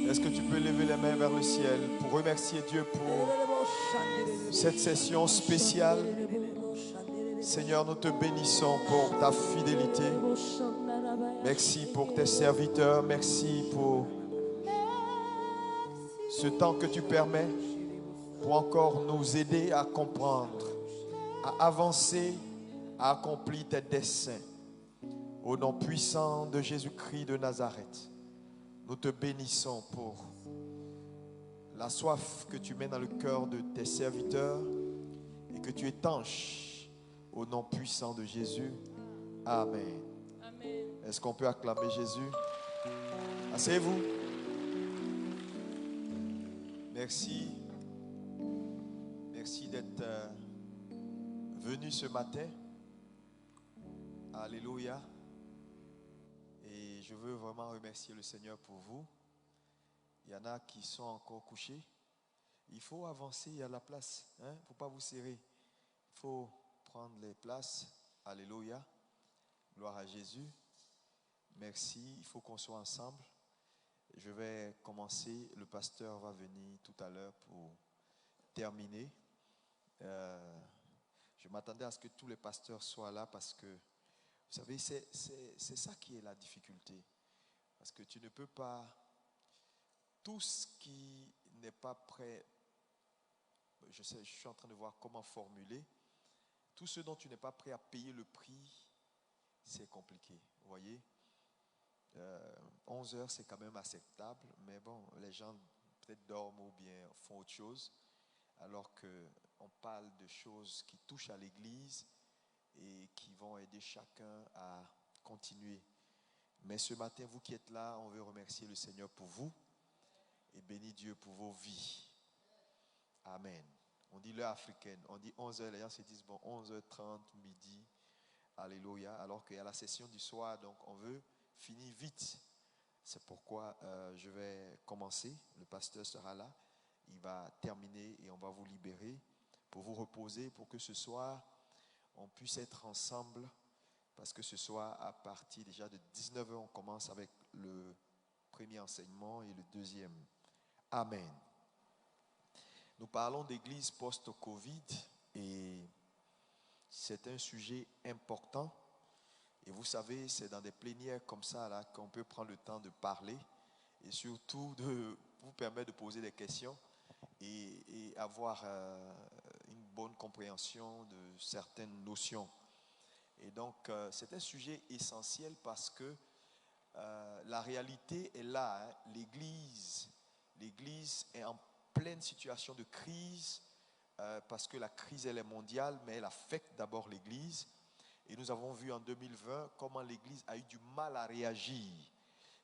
Est-ce que tu peux lever les mains vers le ciel pour remercier Dieu pour cette session spéciale? Seigneur, nous te bénissons pour ta fidélité. Merci pour tes serviteurs. Merci pour ce temps que tu permets pour encore nous aider à comprendre, à avancer, à accomplir tes desseins. Au nom puissant de Jésus-Christ de Nazareth, nous te bénissons pour la soif que tu mets dans le cœur de tes serviteurs et que tu étanches au nom puissant de Jésus. Amen. Amen. Est-ce qu'on peut acclamer Jésus? Asseyez-vous. Merci. Merci d'être venu ce matin. Alléluia. Et je veux vraiment remercier le Seigneur pour vous. Il y en a qui sont encore couchés. Il faut avancer, il y a la place. Il ne faut pas vous serrer. Il faut prendre les places. Alléluia. Gloire à Jésus. Merci. Il faut qu'on soit ensemble. Je vais commencer. Le pasteur va venir tout à l'heure pour terminer. Je m'attendais à ce que tous les pasteurs soient là parce que, vous savez, c'est ça qui est la difficulté. Parce que tu ne peux pas... Tout ce qui n'est pas prêt, je suis en train de voir comment formuler. Tout ce dont tu n'es pas prêt à payer le prix, c'est compliqué. Vous voyez, 11 heures, c'est quand même acceptable. Mais bon, les gens peut-être dorment ou bien font autre chose. Alors qu'on parle de choses qui touchent à l'Église et qui vont aider chacun à continuer. Mais ce matin, vous qui êtes là, on veut remercier le Seigneur pour vous. Et bénis Dieu pour vos vies. Amen. On dit l'heure africaine. On dit 11h. Les gens se disent, bon, 11h30, midi. Alléluia. Alors qu'il y a la session du soir. Donc, on veut finir vite. C'est pourquoi je vais commencer. Le pasteur sera là. Il va terminer et on va vous libérer pour vous reposer. Pour que ce soir, on puisse être ensemble. Parce que ce soir, à partir déjà de 19h, on commence avec le premier enseignement et le deuxième. Amen. Nous parlons d'église post-Covid et c'est un sujet important. Et vous savez, c'est dans des plénières comme ça là, qu'on peut prendre le temps de parler et surtout de vous permettre de poser des questions et avoir une bonne compréhension de certaines notions. Et donc, c'est un sujet essentiel parce que la réalité est là. L'Église est en pleine situation de crise parce que la crise elle est mondiale, mais elle affecte d'abord l'Église. Et nous avons vu en 2020 comment l'Église a eu du mal à réagir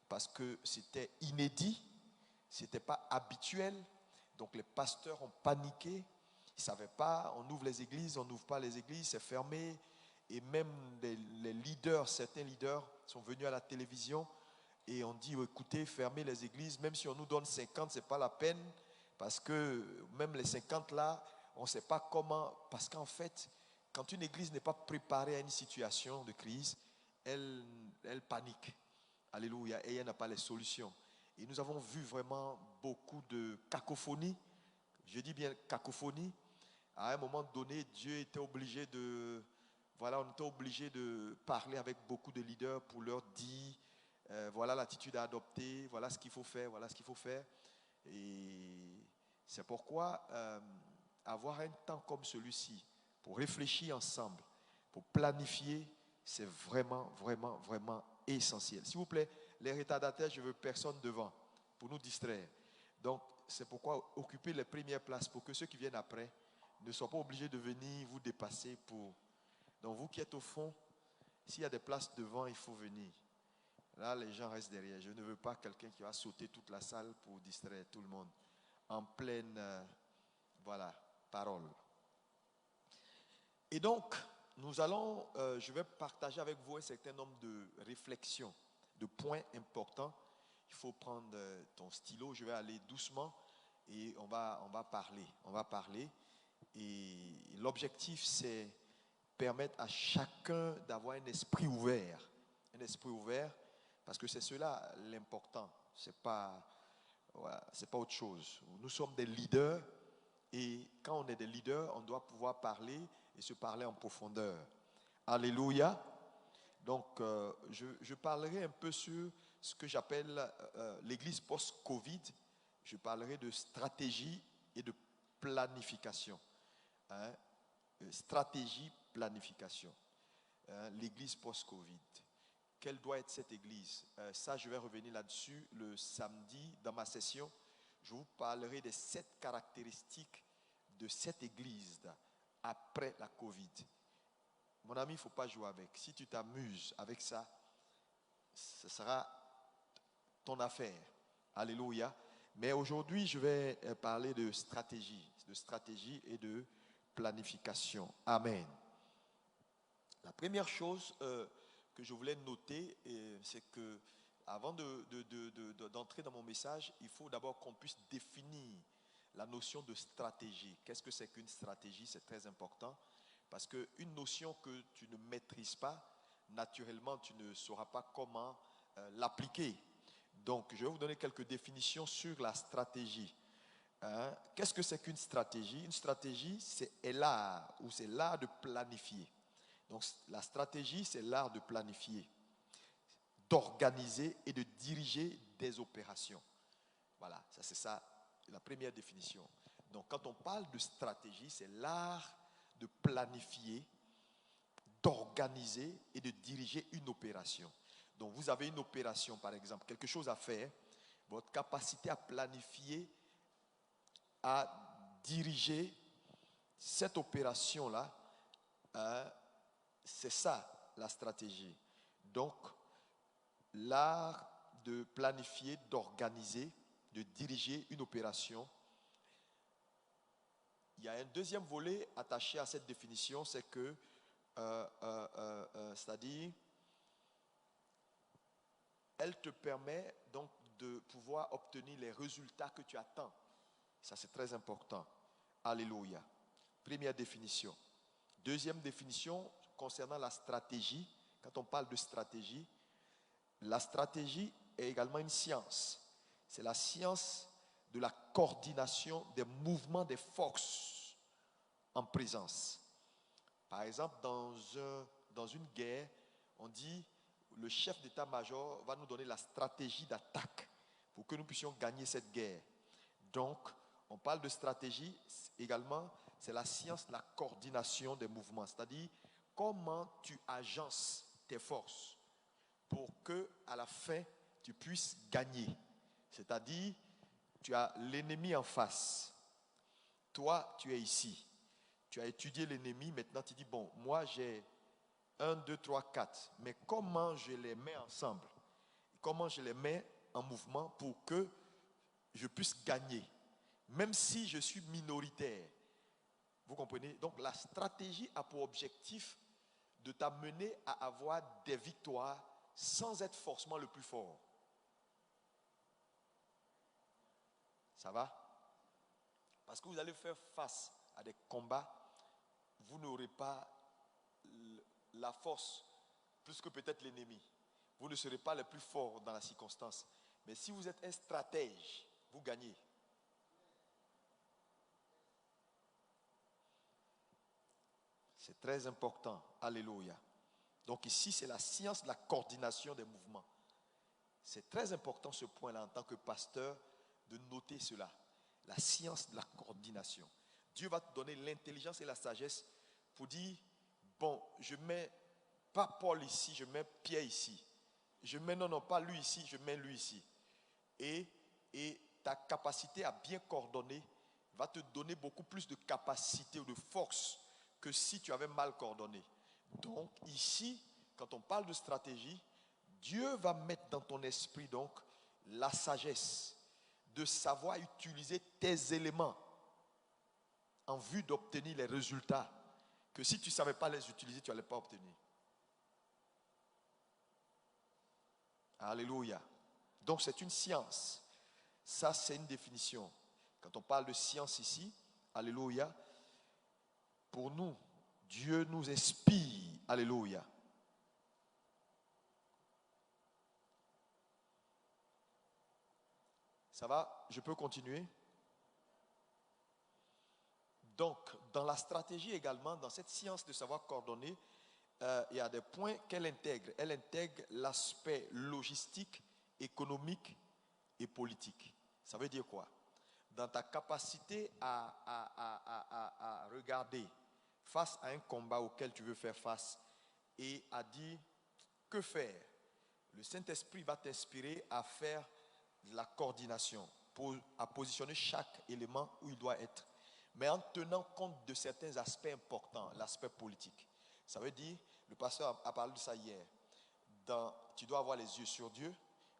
parce que c'était inédit, c'était pas habituel. Donc les pasteurs ont paniqué, ils ne savaient pas, on ouvre les églises, on n'ouvre pas les églises, c'est fermé. Et même les leaders, certains leaders sont venus à la télévision et on dit, écoutez, fermez les églises, même si on nous donne 50, ce n'est pas la peine, parce que même les 50 là, on ne sait pas comment, parce qu'en fait, quand une église n'est pas préparée à une situation de crise, elle panique. Alléluia, et elle n'a pas les solutions. Et nous avons vu vraiment beaucoup de cacophonie, je dis bien cacophonie. À un moment donné, Dieu était obligé on était obligé de parler avec beaucoup de leaders pour leur dire voilà l'attitude à adopter, voilà ce qu'il faut faire, voilà ce qu'il faut faire. Et c'est pourquoi avoir un temps comme celui-ci pour réfléchir ensemble, pour planifier, c'est vraiment, vraiment, vraiment essentiel. S'il vous plaît, les retardataires, je veux personne devant pour nous distraire. Donc, c'est pourquoi occuper les premières places pour que ceux qui viennent après ne soient pas obligés de venir vous dépasser pour... Donc vous qui êtes au fond, s'il y a des places devant, il faut venir. Là, les gens restent derrière. Je ne veux pas quelqu'un qui va sauter toute la salle pour distraire tout le monde. En pleine, parole. Et donc, je vais partager avec vous un certain nombre de réflexions, de points importants. Il faut prendre ton stylo, je vais aller doucement et on va parler. On va parler. Et l'objectif, c'est permettre à chacun d'avoir un esprit ouvert. Un esprit ouvert, parce que c'est cela l'important. C'est pas Voilà, c'est pas autre chose. Nous sommes des leaders et quand on est des leaders, on doit pouvoir parler et se parler en profondeur. Alléluia. Donc, je parlerai un peu sur ce que j'appelle l'église post-Covid. Je parlerai de stratégie et de planification. Hein? Stratégie, planification. Hein? L'église post-Covid. Quelle doit être cette église? Ça, je vais revenir là-dessus le samedi dans ma session. Je vous parlerai des 7 caractéristiques de cette église après la Covid. Mon ami, il ne faut pas jouer avec. Si tu t'amuses avec ça, ce sera ton affaire. Alléluia. Mais aujourd'hui, je vais parler de stratégie et de planification. Amen. La première chose que je voulais noter, c'est que avant d'entrer dans mon message, il faut d'abord qu'on puisse définir la notion de stratégie. Qu'est-ce que c'est qu'une stratégie? C'est très important parce qu'une notion que tu ne maîtrises pas, naturellement, tu ne sauras pas comment l'appliquer. Donc, je vais vous donner quelques définitions sur la stratégie. Hein? Qu'est-ce que c'est qu'une stratégie? Une stratégie, c'est l'art de planifier. Donc, la stratégie, c'est l'art de planifier, d'organiser et de diriger des opérations. Voilà, ça c'est ça, la première définition. Donc, quand on parle de stratégie, c'est l'art de planifier, d'organiser et de diriger une opération. Donc, vous avez une opération, par exemple, quelque chose à faire, votre capacité à planifier, à diriger cette opération-là, c'est ça la stratégie. Donc, l'art de planifier, d'organiser, de diriger une opération. Il y a un deuxième volet attaché à cette définition, c'est que, c'est-à-dire, elle te permet donc de pouvoir obtenir les résultats que tu attends. Ça, c'est très important. Alléluia. Première définition. Deuxième définition, concernant la stratégie. Quand on parle de stratégie, la stratégie est également une science. C'est la science de la coordination des mouvements des forces en présence. Par exemple, dans une guerre, on dit le chef d'état-major va nous donner la stratégie d'attaque pour que nous puissions gagner cette guerre. Donc, on parle de stratégie également, c'est la science de la coordination des mouvements, c'est-à-dire comment tu agences tes forces pour que à la fin tu puisses gagner. C'est-à-dire, tu as l'ennemi en face. Toi, tu es ici. Tu as étudié l'ennemi, maintenant tu dis, bon, moi j'ai 1, 2, 3, 4. Mais comment je les mets ensemble? Comment je les mets en mouvement pour que je puisse gagner? Même si je suis minoritaire. Vous comprenez? Donc la stratégie a pour objectif de t'amener à avoir des victoires sans être forcément le plus fort. Ça va? Parce que vous allez faire face à des combats, vous n'aurez pas la force plus que peut-être l'ennemi. Vous ne serez pas le plus fort dans la circonstance. Mais si vous êtes un stratège, vous gagnez. C'est très important. Alléluia. Donc ici, c'est la science de la coordination des mouvements. C'est très important ce point-là en tant que pasteur de noter cela. La science de la coordination. Dieu va te donner l'intelligence et la sagesse pour dire, bon, je mets pas Paul ici, je mets Pierre ici. Je mets non, pas lui ici, je mets lui ici. Et ta capacité à bien coordonner va te donner beaucoup plus de capacité ou de force que si tu avais mal coordonné. Donc ici, quand on parle de stratégie, Dieu va mettre dans ton esprit donc la sagesse de savoir utiliser tes éléments en vue d'obtenir les résultats que si tu ne savais pas les utiliser, tu n'allais pas obtenir. Alléluia. Donc c'est une science. Ça, c'est une définition. Quand on parle de science ici, alléluia, pour nous, Dieu nous inspire. Alléluia. Ça va? Je peux continuer? Donc, dans la stratégie également, dans cette science de savoir coordonner, il y a des points qu'elle intègre. Elle intègre l'aspect logistique, économique et politique. Ça veut dire quoi? Dans ta capacité à regarder face à un combat auquel tu veux faire face et à dire que faire, le Saint-Esprit va t'inspirer à faire de la coordination, à positionner chaque élément où il doit être, mais en tenant compte de certains aspects importants, l'aspect politique. Ça veut dire, le pasteur a parlé de ça hier, tu dois avoir les yeux sur Dieu,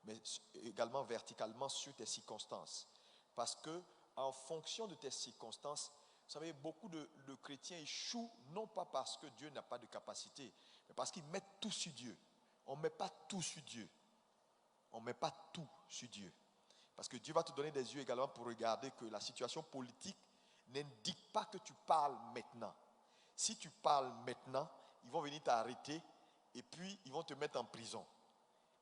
mais également verticalement sur tes circonstances. Parce que en fonction de tes circonstances, vous savez, beaucoup de chrétiens échouent, non pas parce que Dieu n'a pas de capacité, mais parce qu'ils mettent tout sur Dieu. On ne met pas tout sur Dieu. On ne met pas tout sur Dieu. Parce que Dieu va te donner des yeux également pour regarder que la situation politique n'indique pas que tu parles maintenant. Si tu parles maintenant, ils vont venir t'arrêter et puis ils vont te mettre en prison.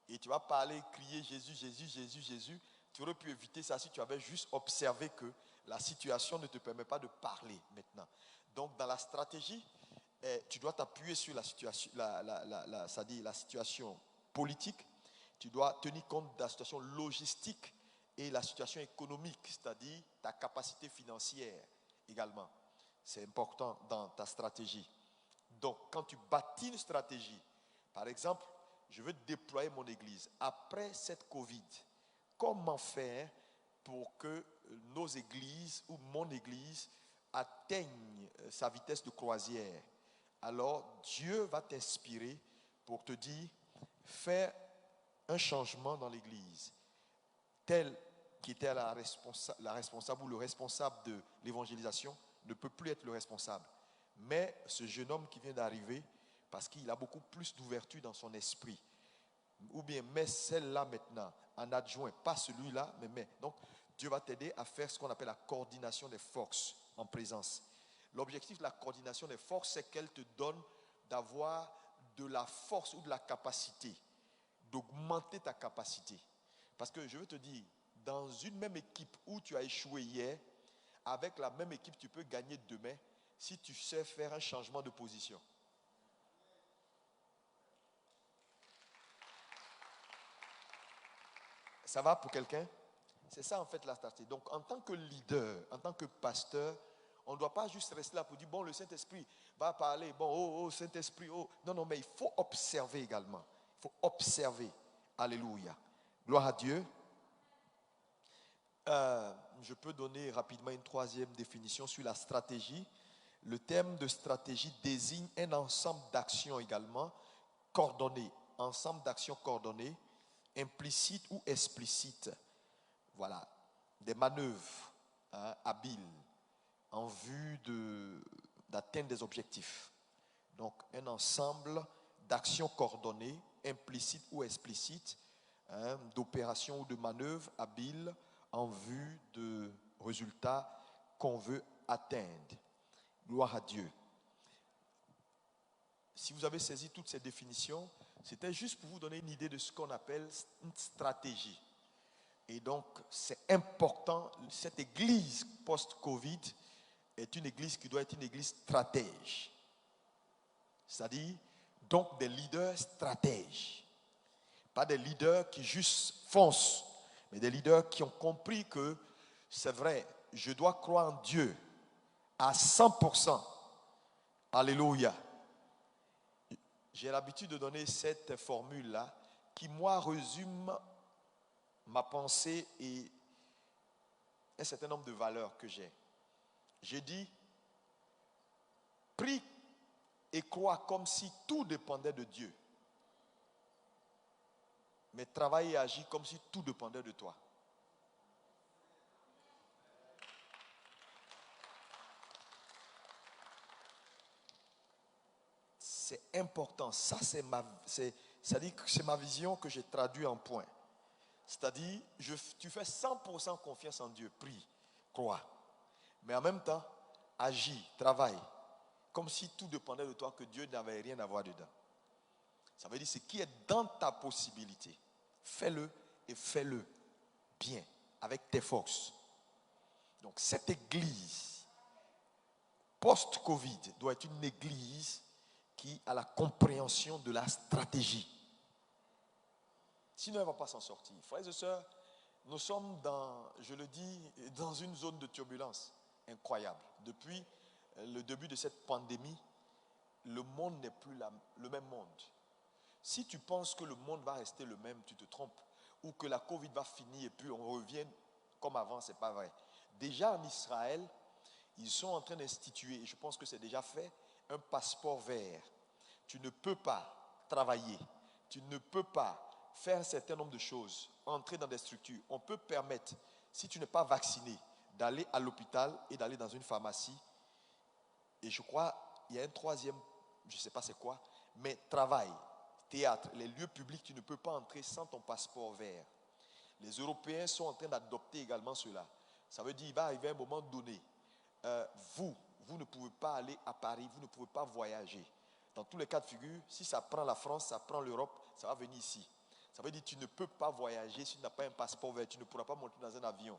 Et tu vas parler, crier Jésus, Jésus, Jésus, Jésus. Tu aurais pu éviter ça si tu avais juste observé que la situation ne te permet pas de parler maintenant. Donc dans la stratégie, tu dois t'appuyer sur la situation, c'est-à-dire la situation politique. Tu dois tenir compte de la situation logistique et la situation économique, c'est-à-dire ta capacité financière également. C'est important dans ta stratégie. Donc, quand tu bâtis une stratégie, par exemple, je veux déployer mon église. Après cette Covid, comment faire pour que nos églises ou mon église atteignent sa vitesse de croisière? Alors, Dieu va t'inspirer pour te dire, fais un changement dans l'église. Tel qui était la responsable ou le responsable de l'évangélisation ne peut plus être le responsable. Mais ce jeune homme qui vient d'arriver, parce qu'il a beaucoup plus d'ouverture dans son esprit, ou bien mets celle-là maintenant en adjoint, pas celui-là, mais. Donc, Dieu va t'aider à faire ce qu'on appelle la coordination des forces en présence. L'objectif de la coordination des forces, c'est qu'elle te donne d'avoir de la force ou de la capacité, d'augmenter ta capacité. Parce que je veux te dire, dans une même équipe où tu as échoué hier, avec la même équipe, tu peux gagner demain si tu sais faire un changement de position. Ça va pour quelqu'un? C'est ça en fait la stratégie. Donc en tant que leader, en tant que pasteur, on ne doit pas juste rester là pour dire, bon, le Saint-Esprit va parler, bon, oh, Saint-Esprit, oh. Non, non, mais il faut observer également. Il faut observer. Alléluia. Gloire à Dieu. Je peux donner rapidement une troisième définition sur la stratégie. Le terme de stratégie désigne un ensemble d'actions également coordonnées, ensemble d'actions coordonnées, implicites ou explicites. Voilà, des manœuvres habiles en vue d'atteindre des objectifs. Donc, un ensemble d'actions coordonnées, implicites ou explicites, d'opérations ou de manœuvres habiles en vue de résultats qu'on veut atteindre. Gloire à Dieu. Si vous avez saisi toutes ces définitions, c'était juste pour vous donner une idée de ce qu'on appelle une stratégie. Et donc, c'est important, cette église post-Covid est une église qui doit être une église stratège. C'est-à-dire, donc des leaders stratèges. Pas des leaders qui juste foncent, mais des leaders qui ont compris que c'est vrai, je dois croire en Dieu à 100%. Alléluia. J'ai l'habitude de donner cette formule-là qui, moi, résume ma pensée et un certain nombre de valeurs que j'ai. J'ai dit, prie et crois comme si tout dépendait de Dieu. Mais travaille et agis comme si tout dépendait de toi. C'est important. Ça, c'est-à-dire que c'est ma vision que j'ai traduite en points. C'est-à-dire, tu fais 100% confiance en Dieu. Prie, crois. Mais en même temps, agis, travaille. Comme si tout dépendait de toi, que Dieu n'avait rien à voir dedans. Ça veut dire ce qui est dans ta possibilité. Fais-le et fais-le bien. avec tes forces. Donc cette église post-Covid doit être une église qui a la compréhension de la stratégie. Sinon, elle ne va pas s'en sortir. Frères et sœurs, nous sommes je le dis, dans une zone de turbulence incroyable. Depuis le début de cette pandémie, le monde n'est plus le même monde. Si tu penses que le monde va rester le même, tu te trompes. Ou que la Covid va finir et puis on revient comme avant, ce n'est pas vrai. Déjà en Israël, ils sont en train d'instituer, et je pense que c'est déjà fait, un passeport vert. Tu ne peux pas travailler, tu ne peux pas faire un certain nombre de choses, entrer dans des structures. On peut permettre, si tu n'es pas vacciné, d'aller à l'hôpital et d'aller dans une pharmacie. Et je crois, il y a un troisième, je ne sais pas c'est quoi, mais travail, théâtre, les lieux publics, tu ne peux pas entrer sans ton passeport vert. Les Européens sont en train d'adopter également cela. Ça veut dire qu'il va arriver un moment donné. Vous ne pouvez pas aller à Paris, vous ne pouvez pas voyager. Dans tous les cas de figure, si ça prend la France, ça prend l'Europe, ça va venir ici. Ça veut dire que tu ne peux pas voyager si tu n'as pas un passeport vert. Tu ne pourras pas monter dans un avion.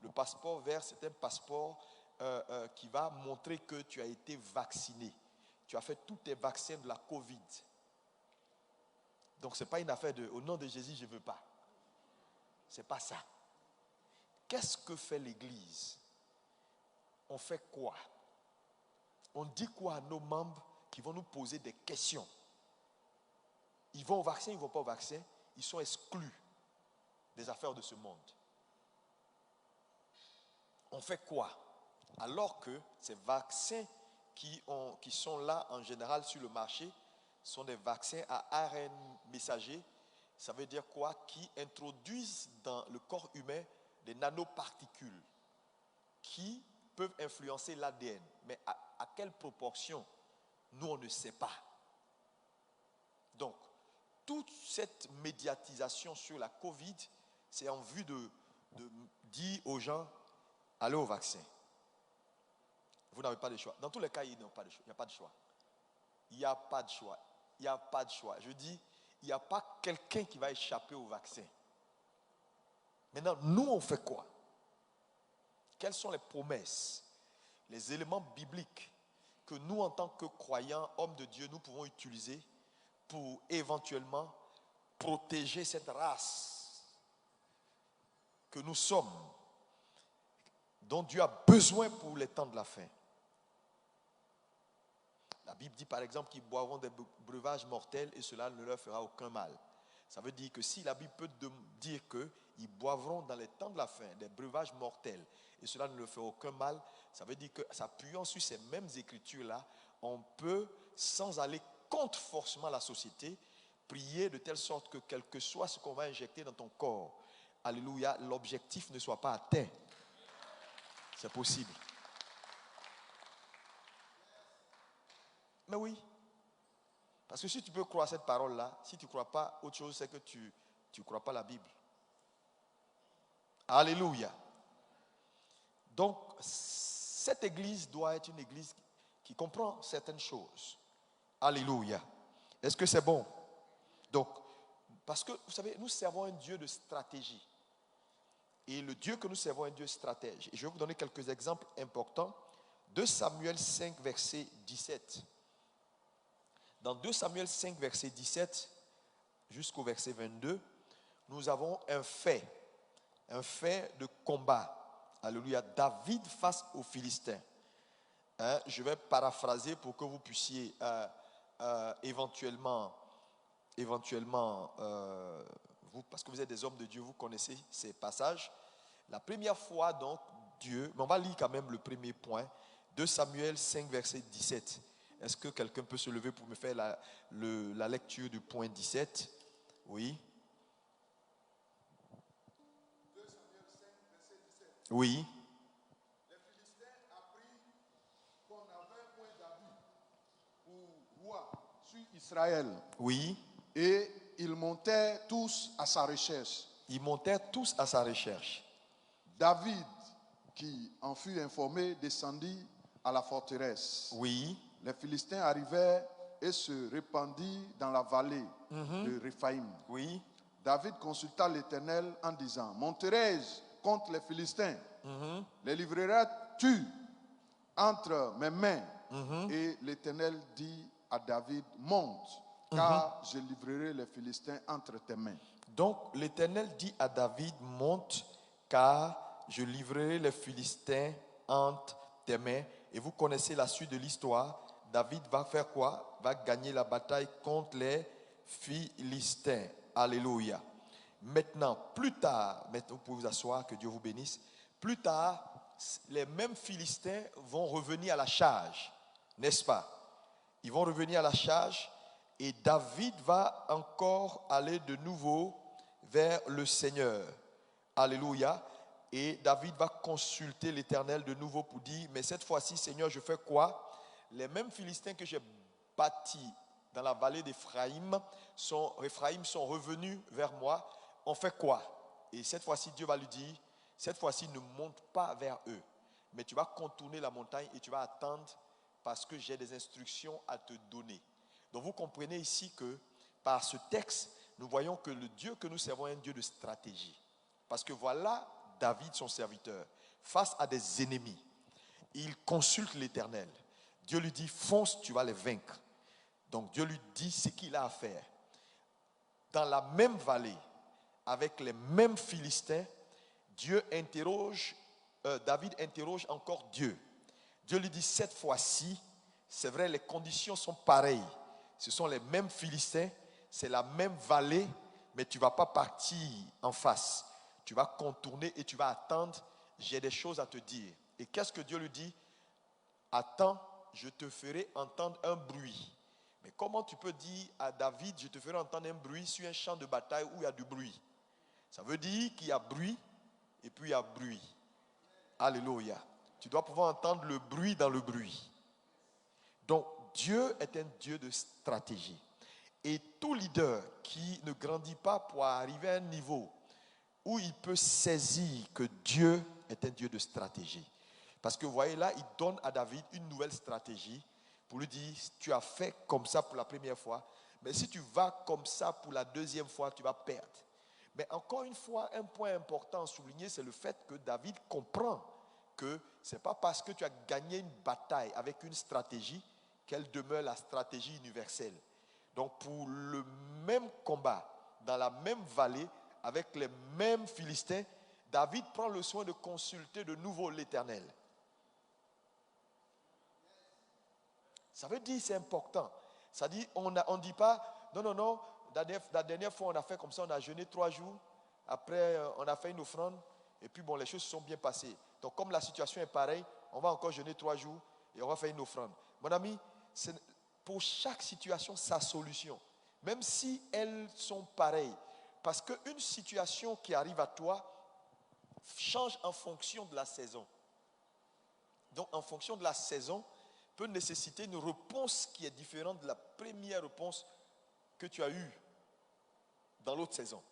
Le passeport vert, c'est un passeport qui va montrer que tu as été vacciné. Tu as fait tous tes vaccins de la Covid. Donc ce n'est pas une affaire de « au nom de Jésus, je ne veux pas ». Ce n'est pas ça. Qu'est-ce que fait l'Église? On fait quoi? On dit quoi à nos membres qui vont nous poser des questions? Ils vont au vaccin, ils ne vont pas au vaccin. Ils sont exclus des affaires de ce monde. On fait quoi? Alors que ces vaccins qui sont là en général sur le marché sont des vaccins à ARN messager. Ça veut dire quoi? Qui introduisent dans le corps humain des nanoparticules qui peuvent influencer l'ADN. Mais à quelle proportion? Nous, on ne sait pas. Donc, toute cette médiatisation sur la Covid, c'est en vue de dire aux gens, allez au vaccin. Vous n'avez pas de choix. Dans tous les cas, il n'y a pas de choix. Il n'y a pas de choix. Il n'y a pas de choix. Il n'y a pas de choix. Je dis, il n'y a pas quelqu'un qui va échapper au vaccin. Maintenant, nous, on fait quoi? Quelles sont les promesses, les éléments bibliques que nous, en tant que croyants, hommes de Dieu, nous pouvons utiliser pour éventuellement protéger cette race que nous sommes, dont Dieu a besoin pour les temps de la fin? La Bible dit par exemple qu'ils boiront des breuvages mortels et cela ne leur fera aucun mal. Ça veut dire que si la Bible peut dire qu'ils boivront dans les temps de la fin des breuvages mortels et cela ne leur fera aucun mal, ça veut dire que s'appuyant sur ces mêmes écritures-là, on peut, sans aller contre forcément la société, prier de telle sorte que quel que soit ce qu'on va injecter dans ton corps, alléluia, l'objectif ne soit pas atteint. C'est possible. Mais oui. Parce que si tu peux croire cette parole-là, si tu ne crois pas autre chose, c'est que tu ne crois pas la Bible. Alléluia. Donc, cette église doit être une église qui comprend certaines choses. Alléluia. Est-ce que c'est bon? Donc, parce que, vous savez, nous servons un Dieu de stratégie. Et le Dieu que nous servons est un Dieu stratège. Et je vais vous donner quelques exemples importants. 2 Samuel 5, verset 17. Dans 2 Samuel 5, verset 17 jusqu'au verset 22, nous avons un fait de combat. Alléluia. David face aux Philistins. Je vais paraphraser pour que vous puissiez éventuellement, vous, parce que vous êtes des hommes de Dieu, vous connaissez ces passages. La première fois, donc, Dieu, mais on va lire quand même le premier point, 2 Samuel 5, verset 17. Est-ce que quelqu'un peut se lever pour me faire la lecture du point 17? Oui. 2 Samuel 5, verset 17. Oui. Les Philistins apprirent qu'on avait point David pour roi sur Israël. Oui. Et ils montaient tous à sa recherche. Ils montèrent tous à sa recherche. David, qui en fut informé, descendit à la forteresse. Oui. Les Philistins arrivèrent et se répandirent dans la vallée de Réphaïm. Oui. David consulta l'Éternel en disant, monterai-je contre les Philistins. Les livreras-tu entre mes mains? Et l'Éternel dit à David, monte, car je livrerai les Philistins entre tes mains. Donc l'Éternel dit à David, monte, car je livrerai les Philistins entre tes mains. Et vous connaissez la suite de l'histoire. David va faire quoi? Va gagner la bataille contre les Philistins. Alléluia. Maintenant, plus tard, vous pouvez vous asseoir, que Dieu vous bénisse. Plus tard, les mêmes Philistins vont revenir à la charge, n'est-ce pas? Ils vont revenir à la charge et David va encore aller de nouveau vers le Seigneur. Alléluia. Et David va consulter l'Éternel de nouveau pour dire, mais cette fois-ci, Seigneur, je fais quoi? Les mêmes Philistins que j'ai bâtis dans la vallée d'Éphraïm sont revenus vers moi. On fait quoi? Et cette fois-ci, Dieu va lui dire, cette fois-ci, ne monte pas vers eux, mais tu vas contourner la montagne et tu vas attendre parce que j'ai des instructions à te donner. Donc vous comprenez ici que par ce texte, nous voyons que le Dieu que nous servons est un Dieu de stratégie. Parce que voilà David, son serviteur, face à des ennemis. Il consulte l'Éternel. Dieu lui dit, fonce, tu vas les vaincre. Donc Dieu lui dit ce qu'il a à faire. Dans la même vallée, avec les mêmes Philistins, David interroge encore Dieu. Dieu lui dit, cette fois-ci, c'est vrai, les conditions sont pareilles. Ce sont les mêmes Philistins, c'est la même vallée, mais tu ne vas pas partir en face. Tu vas contourner et tu vas attendre. J'ai des choses à te dire. Et qu'est-ce que Dieu lui dit? Attends, je te ferai entendre un bruit. Mais comment tu peux dire à David, je te ferai entendre un bruit sur un champ de bataille où il y a du bruit? Ça veut dire qu'il y a bruit et puis il y a bruit. Alléluia. Tu dois pouvoir entendre le bruit dans le bruit. Donc, Dieu est un Dieu de stratégie. Et tout leader qui ne grandit pas pour arriver à un niveau où il peut saisir que Dieu est un Dieu de stratégie. Parce que vous voyez là, il donne à David une nouvelle stratégie pour lui dire, tu as fait comme ça pour la première fois, mais si tu vas comme ça pour la deuxième fois, tu vas perdre. Mais encore une fois, un point important à souligner, c'est le fait que David comprend que ce n'est pas parce que tu as gagné une bataille avec une stratégie qu'elle demeure la stratégie universelle. Donc pour le même combat, dans la même vallée, avec les mêmes Philistins, David prend le soin de consulter de nouveau l'Éternel. Ça veut dire c'est important. Ça dit, on ne dit pas, non, la dernière fois on a fait comme ça, on a jeûné 3 jours, après on a fait une offrande, et puis bon, les choses se sont bien passées. Donc comme la situation est pareille, on va encore jeûner 3 jours, et on va faire une offrande. Mon ami, c'est pour chaque situation sa solution, même si elles sont pareilles. Parce qu'une situation qui arrive à toi change en fonction de la saison. Donc en fonction de la saison, peut nécessiter une réponse qui est différente de la première réponse que tu as eue dans l'autre saison.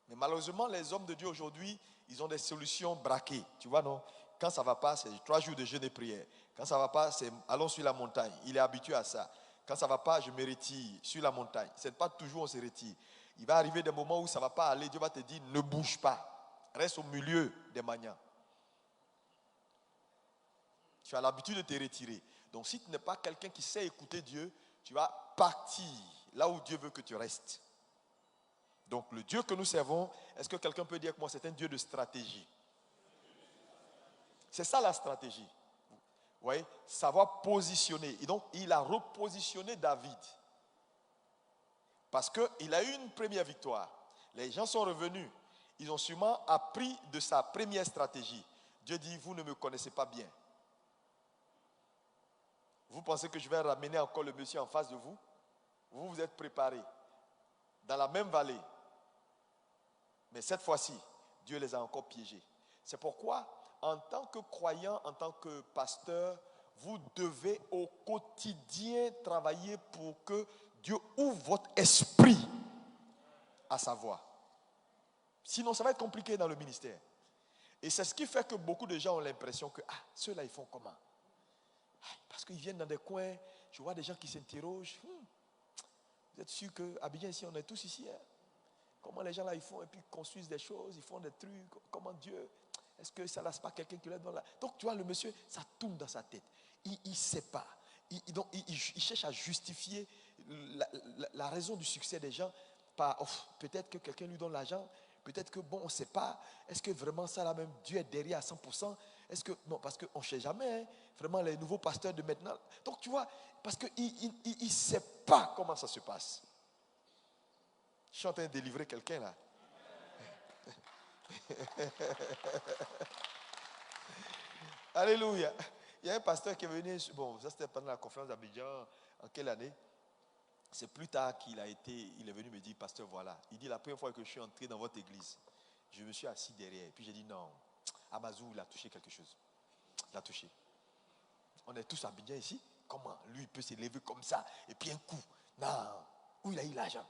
Mais malheureusement, les hommes de Dieu aujourd'hui, ils ont des solutions braquées. Tu vois, non? Quand ça ne va pas, c'est 3 jours de jeûne et prière. Quand ça ne va pas, c'est allons sur la montagne. Il est habitué à ça. Quand ça ne va pas, je me retire sur la montagne. Ce n'est pas toujours on se retire. Il va arriver des moments où ça ne va pas aller. Dieu va te dire, ne bouge pas. Reste au milieu des maniants. Tu as l'habitude de te retirer. Donc si tu n'es pas quelqu'un qui sait écouter Dieu, tu vas partir là où Dieu veut que tu restes. Donc le Dieu que nous servons, est-ce que quelqu'un peut dire que moi c'est un Dieu de stratégie? C'est ça la stratégie. Vous voyez, savoir positionner. Et donc il a repositionné David. Parce qu'il a eu une première victoire. Les gens sont revenus. Ils ont sûrement appris de sa première stratégie. Dieu dit, vous ne me connaissez pas bien. Vous pensez que je vais ramener encore le monsieur en face de vous? Vous vous êtes préparés dans la même vallée. Mais cette fois-ci, Dieu les a encore piégés. C'est pourquoi, en tant que croyant, en tant que pasteur, vous devez au quotidien travailler pour que Dieu ouvre votre esprit à sa voix. Sinon, ça va être compliqué dans le ministère. Et c'est ce qui fait que beaucoup de gens ont l'impression que, ceux-là, ils font comment? Parce qu'ils viennent dans des coins, je vois des gens qui s'interrogent. Vous êtes sûr qu'à Abidjan, ici, on est tous ici. Comment les gens là, ils font et puis ils construisent des choses, ils font des trucs. Comment Dieu, est-ce que ça ne laisse pas quelqu'un qui l'aide dans la... Donc tu vois, le monsieur, ça tourne dans sa tête. Il ne sait pas. Il cherche à justifier la raison du succès des gens par peut-être que quelqu'un lui donne l'argent, peut-être que bon, on ne sait pas. Est-ce que vraiment ça là même, Dieu est derrière à 100%? Est-ce que, non, parce qu'on ne sait jamais, hein, vraiment les nouveaux pasteurs de maintenant. Donc tu vois, parce qu'il ne sait pas comment ça se passe. Je suis en train de délivrer quelqu'un là. Alléluia. Il y a un pasteur qui est venu, bon, ça c'était pendant la conférence d'Abidjan, en quelle année? C'est plus tard il est venu me dire, pasteur, voilà. Il dit, la première fois que je suis entré dans votre église, je me suis assis derrière. Et puis j'ai dit, non, Amazou, il a touché quelque chose. Il a touché. On est tous à Abidjan ici. Comment lui, il peut s'élever comme ça, et puis un coup. Non, où il a eu l'argent?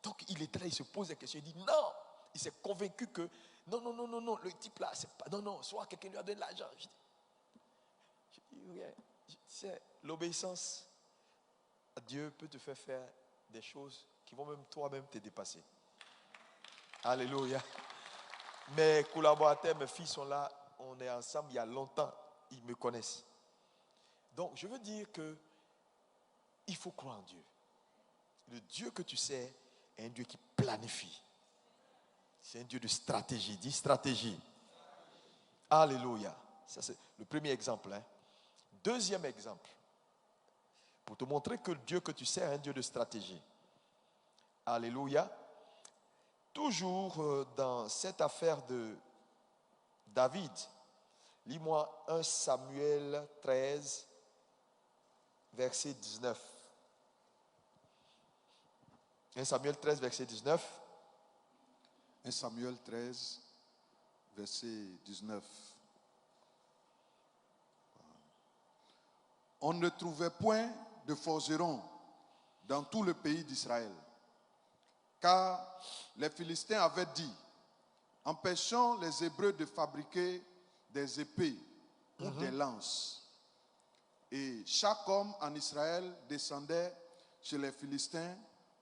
Donc il est là, il se pose des questions, il dit, non. Il s'est convaincu que, non, le type là, c'est pas, non, soit quelqu'un lui a donné de l'argent. Je dis, regarde, tu sais, l'obéissance à Dieu peut te faire des choses qui vont même toi-même te dépasser. Alléluia. Mes collaborateurs, mes filles sont là, on est ensemble il y a longtemps, ils me connaissent. Donc je veux dire que il faut croire en Dieu. Le Dieu que tu sais est un Dieu qui planifie. C'est un Dieu de stratégie. Dis stratégie. Alléluia. Ça c'est le premier exemple. Hein. Deuxième exemple. Pour te montrer que le Dieu que tu sais est un Dieu de stratégie. Alléluia. Toujours dans cette affaire de David, lis-moi 1 Samuel 13, verset 19. 1 Samuel 13, verset 19. 1 Samuel 13, verset 19. On ne trouvait point de forgeron dans tout le pays d'Israël, car les Philistins avaient dit, empêchons les Hébreux de fabriquer des épées ou des lances. Et chaque homme en Israël descendait chez les Philistins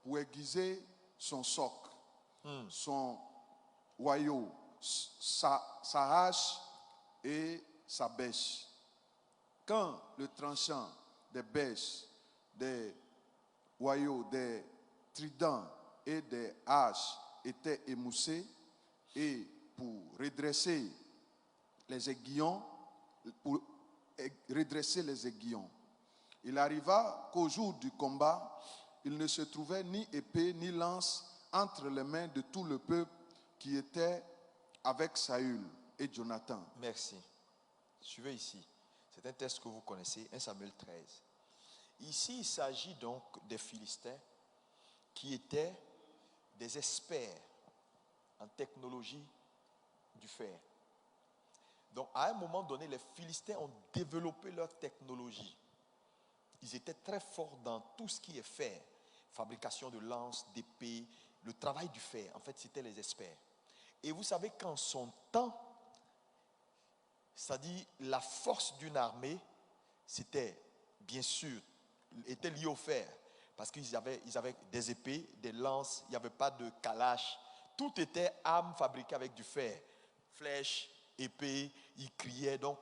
pour aiguiser son soc, son hoyau, sa hache et sa bêche. Quand le tranchant des bêches, des hoyaux, des tridents et des haches était émoussé, et pour redresser les aiguillons, il arriva qu'au jour du combat, il ne se trouvait ni épée ni lance entre les mains de tout le peuple qui était avec Saül et Jonathan. Merci. Suivez ici. C'est un texte que vous connaissez, 1 Samuel 13. Ici, il s'agit donc des Philistins qui étaient des experts en technologie du fer. Donc, à un moment donné, les Philistins ont développé leur technologie. Ils étaient très forts dans tout ce qui est fer, fabrication de lances, d'épées, le travail du fer. En fait, c'était les experts. Et vous savez qu'en son temps, c'est-à-dire la force d'une armée, c'était bien sûr, était lié au fer. Parce qu'ils avaient des épées, des lances, il n'y avait pas de calache. Tout était armes fabriquées avec du fer. Flèches, épées, ils criaient. Donc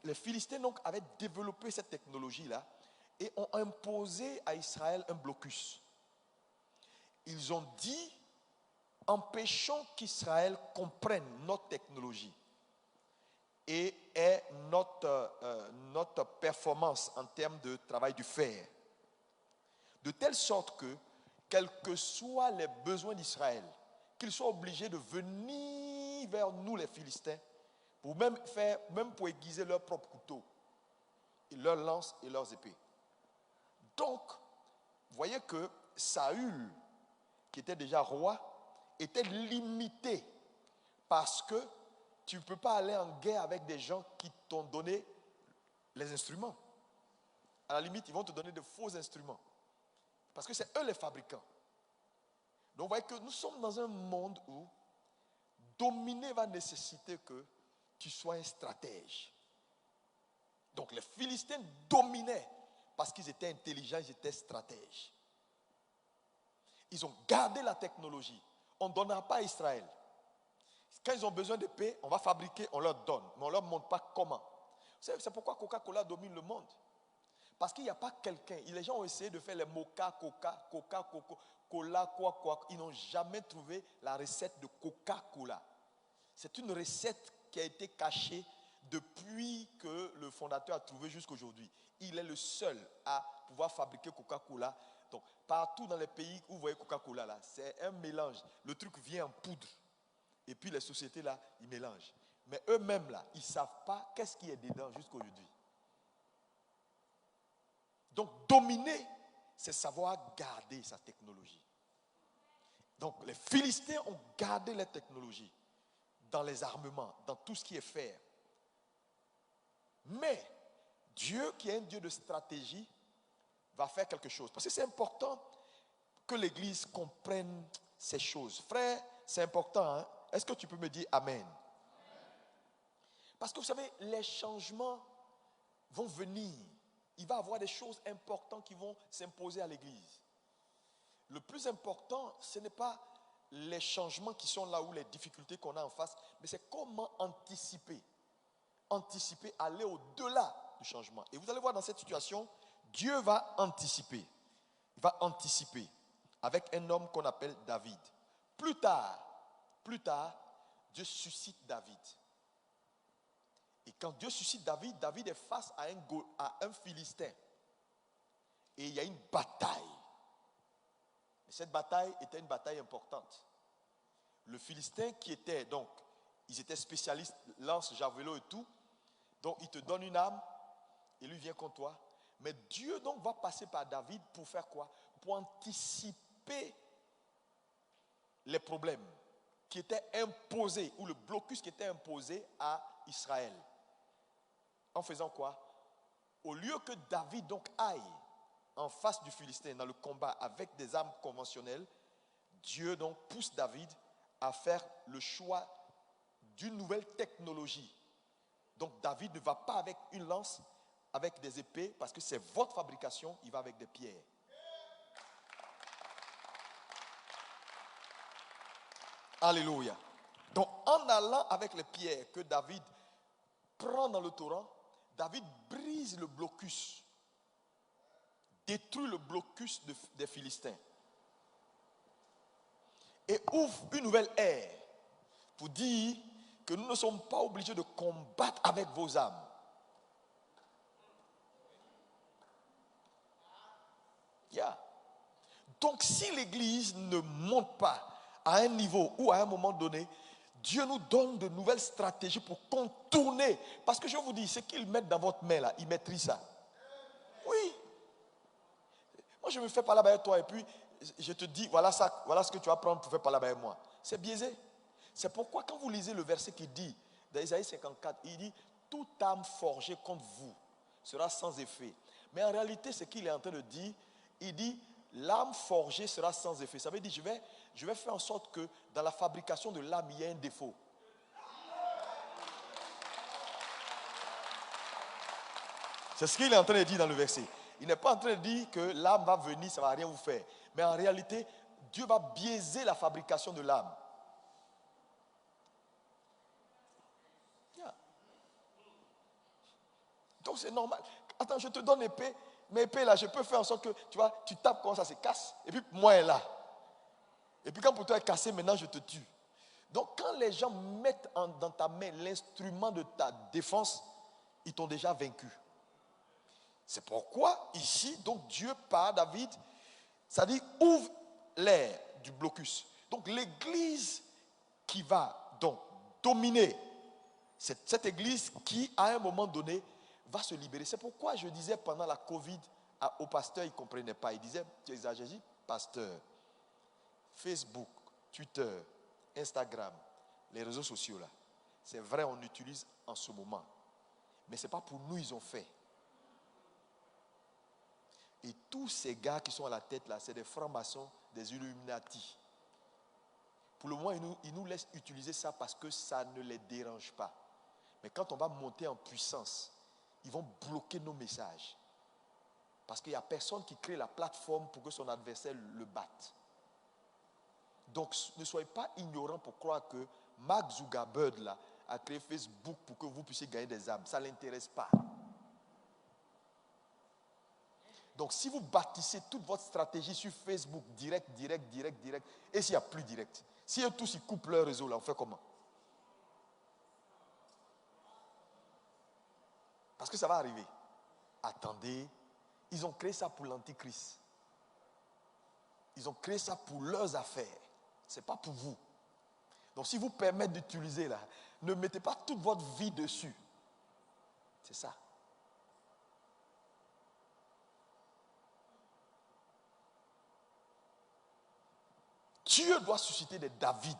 les Philistins avaient développé cette technologie-là et ont imposé à Israël un blocus. Ils ont dit, empêchons qu'Israël comprenne notre technologie et ait notre performance en termes de travail du fer. De telle sorte que, quels que soient les besoins d'Israël, qu'ils soient obligés de venir vers nous les Philistins, pour même pour aiguiser leurs propres couteaux, et leurs lances et leurs épées. Donc, vous voyez que Saül, qui était déjà roi, était limité parce que tu ne peux pas aller en guerre avec des gens qui t'ont donné les instruments. À la limite, ils vont te donner de faux instruments. Parce que c'est eux les fabricants. Donc vous voyez que nous sommes dans un monde où dominer va nécessiter que tu sois un stratège. Donc les Philistins dominaient parce qu'ils étaient intelligents, ils étaient stratèges. Ils ont gardé la technologie. On ne donnera pas à Israël. Quand ils ont besoin de paix, on va fabriquer, on leur donne. Mais on ne leur montre pas comment. C'est pourquoi Coca-Cola domine le monde. Parce qu'il n'y a pas quelqu'un. Les gens ont essayé de faire les mocha, coca, cola, quoi. Ils n'ont jamais trouvé la recette de Coca-Cola. C'est une recette qui a été cachée depuis que le fondateur a trouvé jusqu'aujourd'hui. Il est le seul à pouvoir fabriquer Coca-Cola. Donc, partout dans les pays où vous voyez Coca-Cola, là, c'est un mélange. Le truc vient en poudre. Et puis les sociétés, là, ils mélangent. Mais eux-mêmes, là, ils ne savent pas qu'est-ce qui est dedans jusqu'aujourd'hui. Donc, dominer, c'est savoir garder sa technologie. Donc, les Philistins ont gardé les technologies dans les armements, dans tout ce qui est fer. Mais, Dieu, qui est un Dieu de stratégie, va faire quelque chose. Parce que c'est important que l'Église comprenne ces choses. Frère, c'est important. Hein? Est-ce que tu peux me dire Amen? Parce que vous savez, les changements vont venir. Il va y avoir des choses importantes qui vont s'imposer à l'Église. Le plus important, ce n'est pas les changements qui sont là ou les difficultés qu'on a en face, mais c'est comment anticiper. Anticiper, aller au-delà du changement. Et vous allez voir dans cette situation, Dieu va anticiper. Il va anticiper avec un homme qu'on appelle David. Plus tard, Dieu suscite David. Et quand Dieu suscite David, David est face à un Philistin. Et il y a une bataille. Et cette bataille était une bataille importante. Le Philistin qui était, donc, ils étaient spécialistes, lance, javelot et tout. Donc, il te donne une arme et lui vient contre toi. Mais Dieu, donc, va passer par David pour faire quoi? Pour anticiper les problèmes qui étaient imposés, ou le blocus qui était imposé à Israël. En faisant quoi? Au lieu que David donc aille en face du Philistin dans le combat avec des armes conventionnelles, Dieu donc pousse David à faire le choix d'une nouvelle technologie. Donc David ne va pas avec une lance, avec des épées, parce que c'est votre fabrication, il va avec des pierres. Alléluia. Donc en allant avec les pierres que David prend dans le torrent, David brise le blocus, détruit le blocus des Philistins et ouvre une nouvelle ère pour dire que nous ne sommes pas obligés de combattre avec vos armes. Yeah. Donc si l'Église ne monte pas à un niveau ou à un moment donné, Dieu nous donne de nouvelles stratégies pour contourner. Parce que je vous dis, ce qu'ils mettent dans votre main là, ils maîtrisent ça. Oui. Moi je me fais parler avec toi et puis je te dis, voilà ce que tu vas prendre pour faire parler avec moi. C'est biaisé. C'est pourquoi quand vous lisez le verset qui dit, dans Isaïe 54, il dit, toute âme forgée contre vous sera sans effet. Mais en réalité, ce qu'il est en train de dire, il dit, l'âme forgée sera sans effet. Ça veut dire, je vais faire en sorte que dans la fabrication de l'âme, il y a un défaut. C'est ce qu'il est en train de dire dans le verset. Il n'est pas en train de dire que l'âme va venir, ça ne va rien vous faire. Mais en réalité, Dieu va biaiser la fabrication de l'âme. Yeah. Donc c'est normal. Attends, je te donne l'épée. Mes épées là, je peux faire en sorte que, tu vois, tu tapes quand ça se casse. Et puis moi, elle est là. Et puis quand pour toi est cassé, maintenant je te tue. Donc quand les gens mettent dans ta main l'instrument de ta défense, ils t'ont déjà vaincu. C'est pourquoi ici, donc Dieu par David, ça dit ouvre l'air du blocus. Donc l'église qui va donc dominer, cette église qui à un moment donné va se libérer. C'est pourquoi je disais pendant la Covid au pasteur, il ne comprenait pas. Il disait, tu exagères, pasteur, Facebook, Twitter, Instagram, les réseaux sociaux là, c'est vrai on utilise en ce moment. Mais ce n'est pas pour nous ils ont fait. Et tous ces gars qui sont à la tête là, c'est des francs-maçons, des Illuminati. Pour le moment, ils nous laissent utiliser ça parce que ça ne les dérange pas. Mais quand on va monter en puissance, ils vont bloquer nos messages. Parce qu'il n'y a personne qui crée la plateforme pour que son adversaire le batte. Donc, ne soyez pas ignorants pour croire que Mark Zuckerberg là, a créé Facebook pour que vous puissiez gagner des âmes. Ça ne l'intéresse pas. Donc, si vous bâtissez toute votre stratégie sur Facebook, direct, et s'il n'y a plus direct, si eux tous ils coupent leur réseau là, on fait comment? Parce que ça va arriver. Attendez, ils ont créé ça pour l'antichrist. Ils ont créé ça pour leurs affaires. Ce n'est pas pour vous. Donc si vous permettez d'utiliser là, ne mettez pas toute votre vie dessus. C'est ça. Dieu doit susciter des David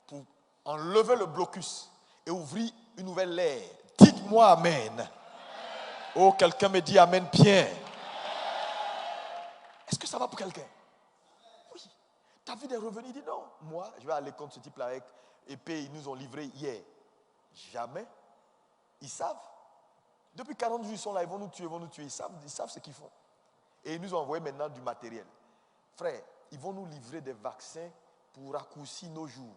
pour enlever le blocus et ouvrir une nouvelle ère. Dites-moi Amen. Oh, quelqu'un me dit Amen bien. Est-ce que ça va pour quelqu'un? Oui. David est revenu, il dit non. Moi, je vais aller contre ce type-là avec épée, ils nous ont livré hier. Jamais. Ils savent. Depuis 40 jours, ils sont là, ils vont nous tuer. Ils savent ce qu'ils font. Et ils nous ont envoyé maintenant du matériel. Frère, ils vont nous livrer des vaccins pour raccourcir nos jours.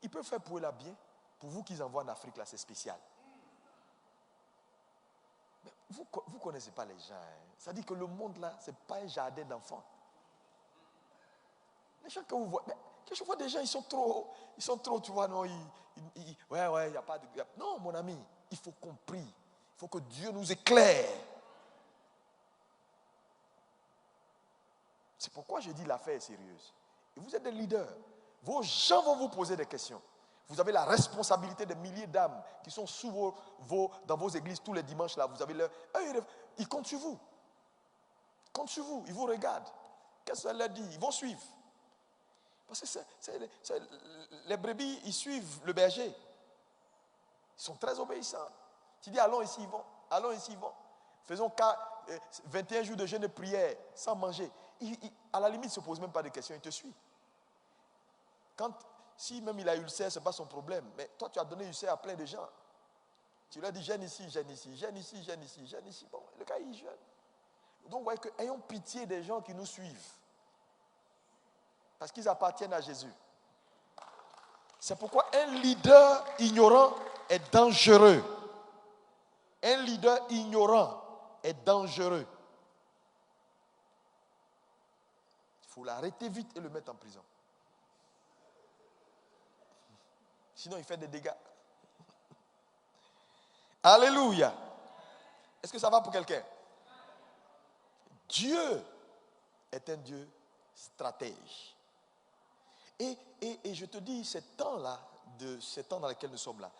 Ils peuvent faire pour eux là bien. Pour vous qu'ils envoient en Afrique, là, c'est spécial. Mais vous ne connaissez pas les gens. Hein. Ça dit que le monde là, ce n'est pas un jardin d'enfants. Les gens que vous voyez, je vois des gens, ils sont trop, tu vois, non, ouais, il n'y a pas de... Non, mon ami, il faut qu'on prie. Il faut que Dieu nous éclaire. C'est pourquoi je dis l'affaire est sérieuse. Et vous êtes des leaders. Vos gens vont vous poser des questions. Vous avez la responsabilité des milliers d'âmes qui sont sous dans vos églises tous les dimanches là. Vous avez ils comptent sur vous. Ils comptent sur vous. Ils vous regardent. Qu'est-ce que ça leur dit? Ils vont suivre. Parce que les brebis, ils suivent le berger. Ils sont très obéissants. Tu dis allons ici, ils vont. Allons ici, ils vont. Faisons 21 jours de jeûne de prière sans manger. À la limite, il ne se pose même pas de questions. Il te suit. Si même il a ulcère, ce n'est pas son problème. Mais toi, tu as donné ulcère à plein de gens. Tu leur dis, gêne ici, gêne ici, gêne ici, gêne ici, gêne ici. Bon, le gars, il gêne. Donc, vous voyez que, ayons pitié des gens qui nous suivent. Parce qu'ils appartiennent à Jésus. C'est pourquoi un leader ignorant est dangereux. Un leader ignorant est dangereux. Il faut l'arrêter vite et le mettre en prison. Sinon, il fait des dégâts. Alléluia. Est-ce que ça va pour quelqu'un? Dieu est un Dieu stratège. Et je te dis, ces temps dans lesquels nous sommes là,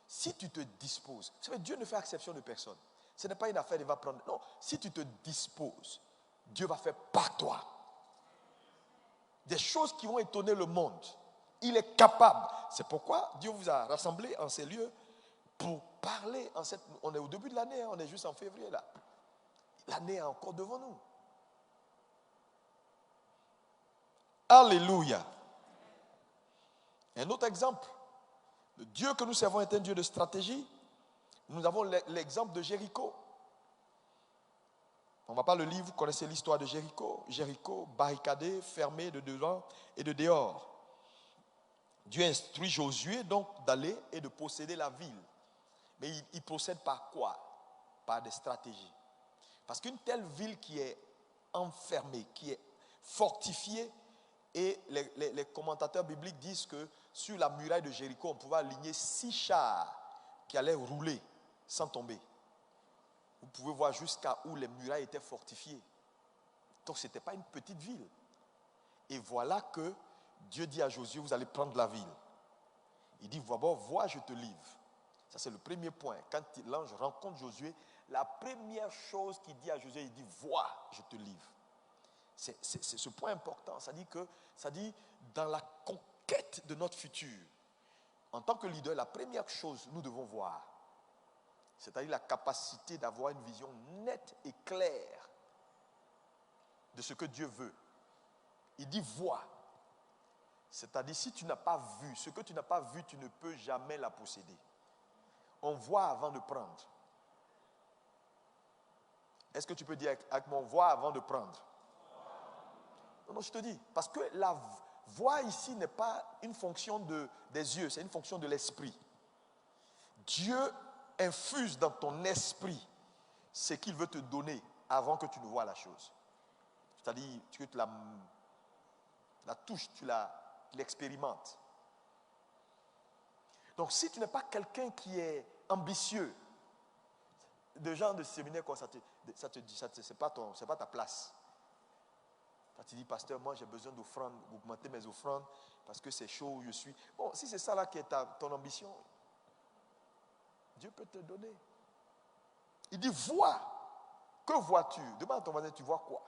si tu te disposes, vous savez, Dieu ne fait exception de personne. Ce n'est pas une affaire, il va prendre. Non, si tu te disposes, Dieu va faire par toi des choses qui vont étonner le monde. Il est capable. C'est pourquoi Dieu vous a rassemblés en ces lieux pour parler. On est au début de l'année, on est juste en février là. L'année est encore devant nous. Alléluia. Un autre exemple. Le Dieu que nous servons est un Dieu de stratégie. Nous avons l'exemple de Jéricho. On ne va pas le lire, vous connaissez l'histoire de Jéricho. Jéricho, barricadé, fermé de devant et de dehors. Dieu instruit Josué donc d'aller et de posséder la ville. Mais il procède par quoi? Par des stratégies. Parce qu'une telle ville qui est enfermée, qui est fortifiée, et les commentateurs bibliques disent que sur la muraille de Jéricho, on pouvait aligner 6 chars qui allaient rouler sans tomber. Vous pouvez voir jusqu'à où les murailles étaient fortifiées. Donc ce n'était pas une petite ville. Et voilà que Dieu dit à Josué, vous allez prendre la ville. Il dit, vois, je te livre. Ça c'est le premier point. Quand l'ange rencontre Josué, la première chose qu'il dit à Josué, il dit, vois, je te livre. C'est ce point important. Ça dit dans la conquête de notre futur, en tant que leader, la première chose nous devons voir, c'est-à-dire la capacité d'avoir une vision nette et claire de ce que Dieu veut. Il dit vois. C'est-à-dire si tu n'as pas vu, ce que tu n'as pas vu, tu ne peux jamais la posséder. On voit avant de prendre. Est-ce que tu peux dire avec moi, on voit avant de prendre? Non, je te dis. Parce que la voix ici n'est pas une fonction des yeux, c'est une fonction de l'esprit. Dieu infuse dans ton esprit ce qu'il veut te donner avant que tu ne vois la chose. C'est-à-dire que tu la touches, tu l'expérimentes. Donc si tu n'es pas quelqu'un qui est ambitieux, de gens de séminaire, quoi, ça te dit, c'est pas ta place. Quand tu dis, pasteur, moi j'ai besoin d'offrandes, augmenter mes offrandes, parce que c'est chaud où je suis. Bon, si c'est ça là qui est ton ambition, Dieu peut te donner. Il dit, vois. Que vois-tu? Demande à ton voisin, tu vois quoi?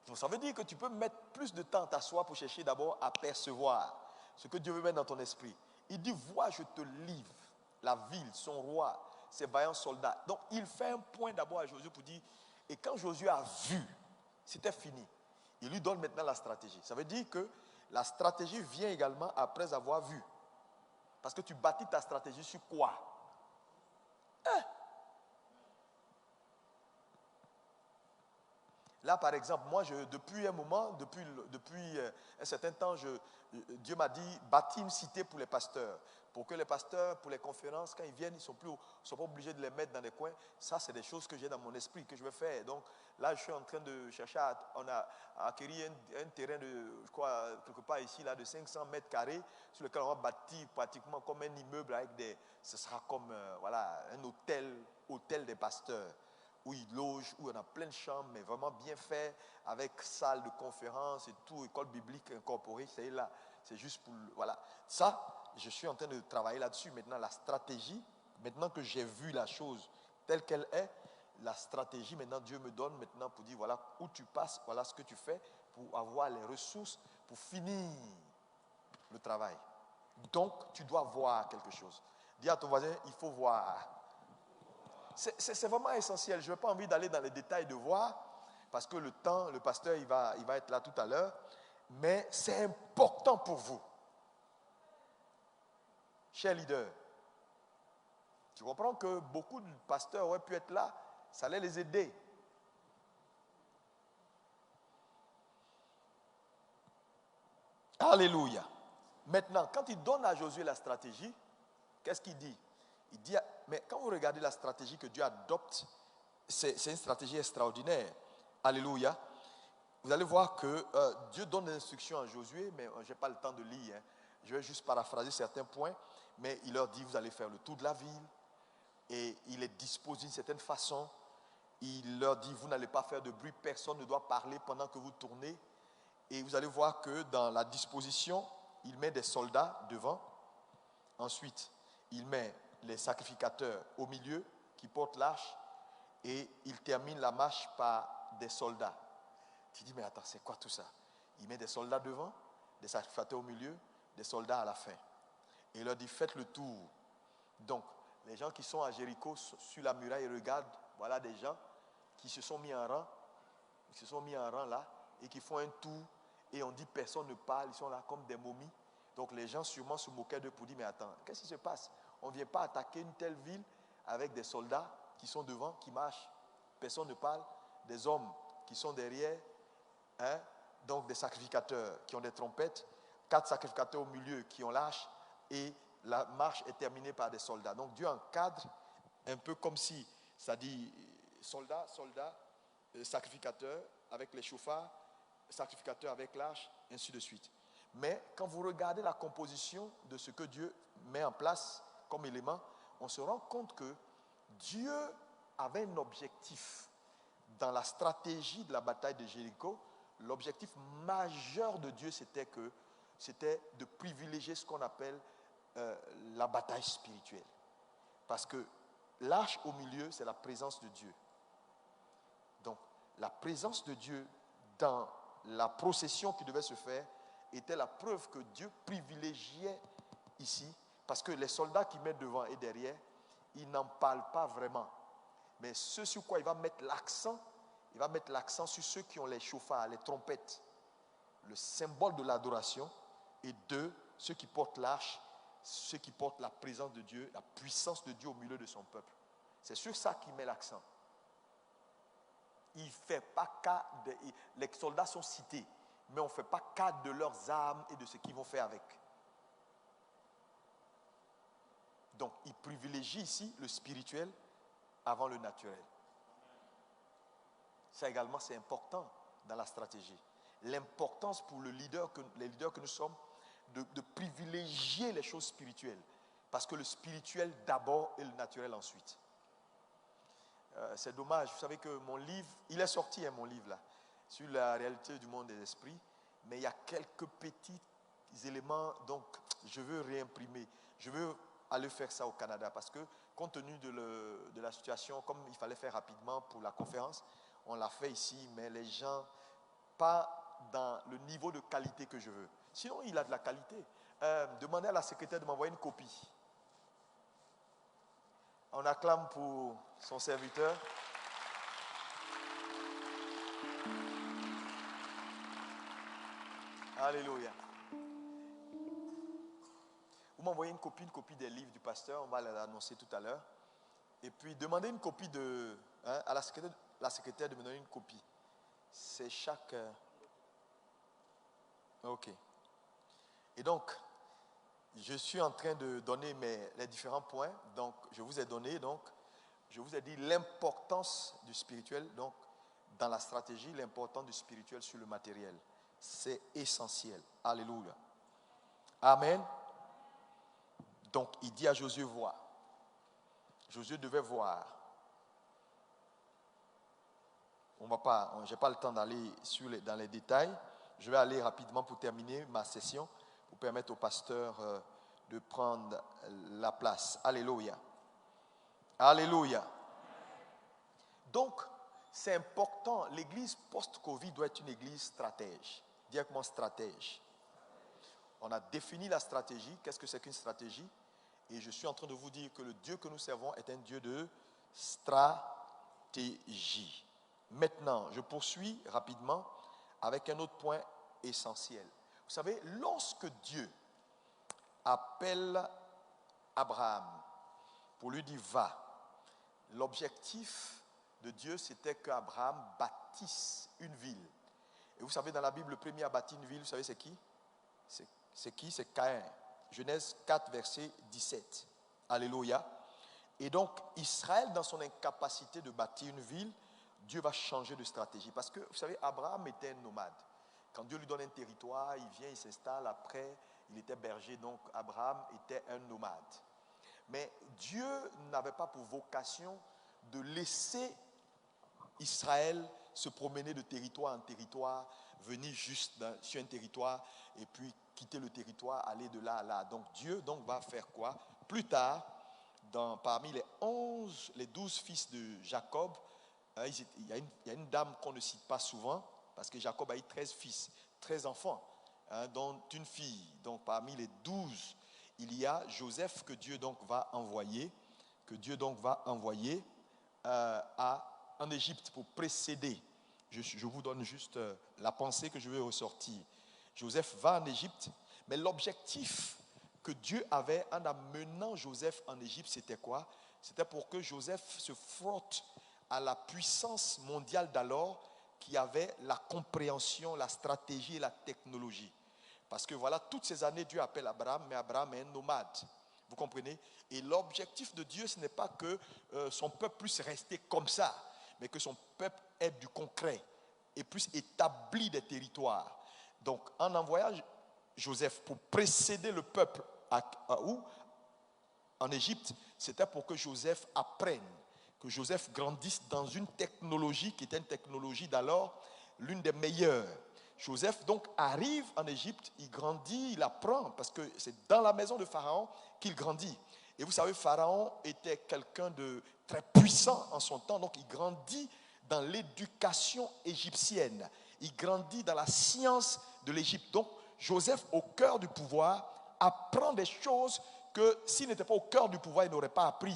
Donc, ça veut dire que tu peux mettre plus de temps à t'asseoir pour chercher d'abord à percevoir ce que Dieu veut mettre dans ton esprit. Il dit, vois, je te livre la ville, son roi, ses vaillants soldats. Donc, il fait un point d'abord à Josué pour dire, et quand Josué a vu, c'était fini. Il lui donne maintenant la stratégie. Ça veut dire que la stratégie vient également après avoir vu. Parce que tu bâtis ta stratégie sur quoi? Là, par exemple, moi, depuis un moment, depuis un certain temps, Dieu m'a dit, bâtis une cité pour les pasteurs. Pour que les pasteurs, pour les conférences, quand ils viennent, ils ne sont pas obligés de les mettre dans des coins. Ça, c'est des choses que j'ai dans mon esprit, que je vais faire. Donc, là, je suis en train de chercher à acquérir un terrain de, je crois, quelque part ici, là, de 500 mètres carrés, sur lequel on va bâtir pratiquement comme un immeuble ce sera comme, un hôtel des pasteurs, où ils logent, où on a plein de chambres, mais vraiment bien fait, avec salle de conférence et tout, école biblique incorporée, c'est là. C'est juste pour, voilà. Ça, je suis en train de travailler là-dessus. Maintenant, la stratégie, maintenant que j'ai vu la chose telle qu'elle est, la stratégie, maintenant, Dieu me donne maintenant pour dire, voilà où tu passes, voilà ce que tu fais pour avoir les ressources, pour finir le travail. Donc, tu dois voir quelque chose. Dis à ton voisin, il faut voir. C'est vraiment essentiel. Je n'ai pas envie d'aller dans les détails de voir, parce que le pasteur, il va être là tout à l'heure. Mais c'est important pour vous. Chers leaders, tu comprends que beaucoup de pasteurs auraient pu être là, ça allait les aider. Alléluia. Maintenant, quand il donne à Josué la stratégie, qu'est-ce qu'il dit? Il dit, mais quand vous regardez la stratégie que Dieu adopte, c'est une stratégie extraordinaire. Alléluia. Vous allez voir que Dieu donne des instructions à Josué, mais je n'ai pas le temps de lire. Je vais juste paraphraser certains points. Mais il leur dit, vous allez faire le tour de la ville. Et il les dispose d'une certaine façon. Il leur dit, vous n'allez pas faire de bruit. Personne ne doit parler pendant que vous tournez. Et vous allez voir que dans la disposition, il met des soldats devant. Ensuite, il met les sacrificateurs au milieu qui portent l'arche. Et il termine la marche par des soldats. Tu dis, mais attends, c'est quoi tout ça? Il met des soldats devant, des sacrificateurs au milieu, des soldats à la fin. Et il leur dit, faites le tour. Donc, les gens qui sont à Jéricho, sur la muraille, regardent, voilà des gens qui se sont mis en rang. Ils se sont mis en rang là, et qui font un tour. Et on dit, personne ne parle, ils sont là comme des momies. Donc, les gens sûrement se moquaient d'eux pour dire, mais attends, qu'est-ce qui se passe? On ne vient pas attaquer une telle ville avec des soldats qui sont devant, qui marchent. Personne ne parle. Des hommes qui sont derrière. Donc des sacrificateurs qui ont des trompettes, 4 sacrificateurs au milieu qui ont l'arche, et la marche est terminée par des soldats. Donc Dieu encadre un peu comme si, ça dit soldats, sacrificateurs avec les chauffards, sacrificateurs avec l'arche, ainsi de suite. Mais quand vous regardez la composition de ce que Dieu met en place comme élément, on se rend compte que Dieu avait un objectif dans la stratégie de la bataille de Jéricho. L'objectif majeur de Dieu, c'était de privilégier ce qu'on appelle la bataille spirituelle. Parce que l'arche au milieu, c'est la présence de Dieu. Donc, la présence de Dieu dans la procession qui devait se faire était la preuve que Dieu privilégiait ici, parce que les soldats qui mettent devant et derrière, ils n'en parlent pas vraiment. Mais ce sur quoi il va mettre l'accent sur ceux qui ont les chauffards, les trompettes, le symbole de l'adoration, et 2, ceux qui portent l'arche, ceux qui portent la présence de Dieu, la puissance de Dieu au milieu de son peuple. C'est sur ça qu'il met l'accent. il ne fait pas cas, les soldats sont cités, mais on ne fait pas cas de leurs armes et de ce qu'ils vont faire avec. Donc, il privilégie ici le spirituel avant le naturel. Ça également, c'est important dans la stratégie. L'importance pour les leaders que nous sommes de privilégier les choses spirituelles. Parce que le spirituel d'abord et le naturel ensuite. C'est dommage, vous savez que mon livre, il est sorti, mon livre là, sur la réalité du monde des esprits, mais il y a quelques petits éléments, donc je veux réimprimer, je veux aller faire ça au Canada, parce que compte tenu de la situation, comme il fallait faire rapidement pour la conférence, on l'a fait ici, mais les gens, pas dans le niveau de qualité que je veux. Sinon, il a de la qualité. Demandez à la secrétaire de m'envoyer une copie. On acclame pour son serviteur. Alléluia. Vous m'envoyez une copie des livres du pasteur, on va l'annoncer tout à l'heure. Et puis demandez une copie à la secrétaire de me donner une copie. C'est chaque... Ok. Et donc, je suis en train de donner les différents points. Donc, je vous ai donné, je vous ai dit l'importance du spirituel, donc, dans la stratégie, l'importance du spirituel sur le matériel. C'est essentiel. Alléluia. Amen. Donc, il dit à Josué, vois. Josué devait voir. Je n'ai pas le temps d'aller dans les détails. Je vais aller rapidement pour terminer ma session, pour permettre au pasteur de prendre la place. Alléluia. Alléluia. Donc, c'est important. L'église post-Covid doit être une église stratège. Directement stratège. On a défini la stratégie. Qu'est-ce que c'est qu'une stratégie? Et je suis en train de vous dire que le Dieu que nous servons est un Dieu de stratégie. Maintenant, je poursuis rapidement avec un autre point essentiel. Vous savez, lorsque Dieu appelle Abraham pour lui dire va, l'objectif de Dieu c'était qu'Abraham bâtisse une ville. Et vous savez, dans la Bible, le premier à bâtir une ville, vous savez c'est qui? C'est qui? C'est Caïn. Genèse 4, verset 17. Alléluia. Et donc, Israël, dans son incapacité de bâtir une ville, Dieu va changer de stratégie. Parce que, vous savez, Abraham était un nomade. Quand Dieu lui donne un territoire, il vient, il s'installe. Après, il était berger. Donc, Abraham était un nomade. Mais Dieu n'avait pas pour vocation de laisser Israël se promener de territoire en territoire, venir juste sur un territoire et puis quitter le territoire, aller de là à là. Donc Dieu va faire quoi? Plus tard, parmi les 12 fils de Jacob, il y a une dame qu'on ne cite pas souvent, parce que Jacob a eu 13 fils, 13 enfants, dont une fille. Donc parmi les 12, il y a Joseph que Dieu va envoyer, en Égypte pour précéder. Je vous donne juste la pensée que je vais ressortir. Joseph va en Égypte, mais l'objectif que Dieu avait en amenant Joseph en Égypte, c'était quoi? C'était pour que Joseph se frotte à la puissance mondiale d'alors qui avait la compréhension, la stratégie et la technologie. Parce que voilà, toutes ces années, Dieu appelle Abraham, mais Abraham est un nomade. Vous comprenez? Et l'objectif de Dieu, ce n'est pas que son peuple puisse rester comme ça, mais que son peuple ait du concret et puisse établir des territoires. Donc, en envoyant Joseph pour précéder le peuple en Égypte, c'était pour que Joseph apprenne, que Joseph grandisse dans une technologie qui était une technologie d'alors, l'une des meilleures. Joseph donc arrive en Égypte, il grandit, il apprend, parce que c'est dans la maison de Pharaon qu'il grandit. Et vous savez, Pharaon était quelqu'un de très puissant en son temps, donc il grandit dans l'éducation égyptienne. Il grandit dans la science de l'Égypte. Donc, Joseph, au cœur du pouvoir, apprend des choses que s'il n'était pas au cœur du pouvoir, il n'aurait pas appris.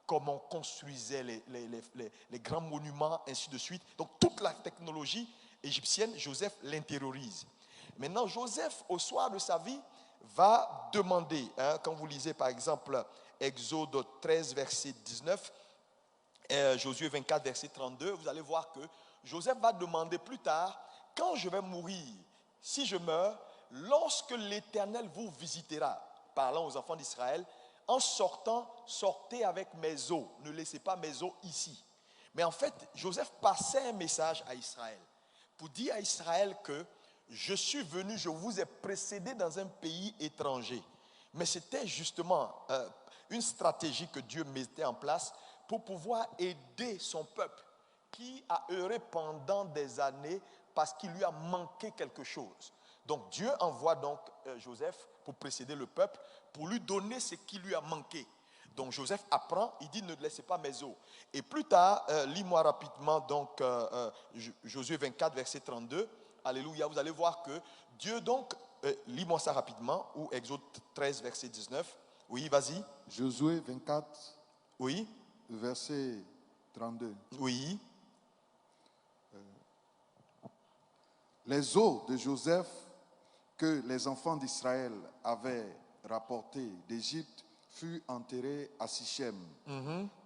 Comment on construisait les grands monuments, ainsi de suite. Donc, toute la technologie égyptienne, Joseph l'intériorise. Maintenant, Joseph, au soir de sa vie, va demander, quand vous lisez par exemple Exode 13, verset 19, Josué 24, verset 32, vous allez voir que Joseph va demander plus tard, quand je vais mourir, si je meurs, lorsque l'Éternel vous visitera, parlant aux enfants d'Israël, en sortant, sortez avec mes os, ne laissez pas mes os ici. Mais en fait, Joseph passait un message à Israël pour dire à Israël que je suis venu, je vous ai précédé dans un pays étranger. Mais c'était justement une stratégie que Dieu mettait en place pour pouvoir aider son peuple qui a erré pendant des années parce qu'il lui a manqué quelque chose. Donc Dieu envoie donc Joseph pour précéder le peuple, pour lui donner ce qui lui a manqué. Donc Joseph apprend, il dit ne laissez pas mes os. Et plus tard, lis-moi rapidement donc Josué 24 verset 32. Alléluia, vous allez voir que Dieu donc, lis-moi ça rapidement, ou Exode 13 verset 19. Oui, vas-y. Josué 24, oui, verset 32. Oui. Les os de Joseph que les enfants d'Israël avaient rapportés d'Égypte furent enterrés à Sichem,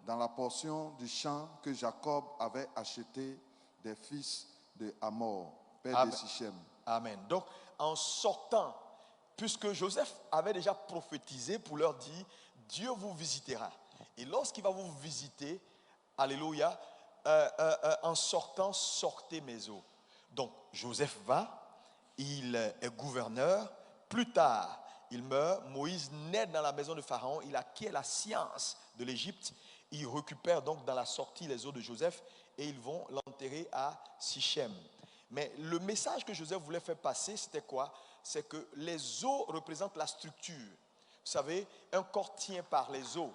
dans la portion du champ que Jacob avait acheté des fils de Hamor, père de Sichem. Amen. Donc, en sortant, puisque Joseph avait déjà prophétisé pour leur dire, Dieu vous visitera. Et lorsqu'il va vous visiter, alléluia, en sortant, sortez mes os. Donc, Joseph va, il est gouverneur. Plus tard, il meurt. Moïse naît dans la maison de Pharaon. Il acquiert la science de l'Égypte. Il récupère donc dans la sortie les os de Joseph et ils vont l'enterrer à Sichem. Mais le message que Joseph voulait faire passer, c'était quoi? C'est que les os représentent la structure. Vous savez, un corps tient par les os.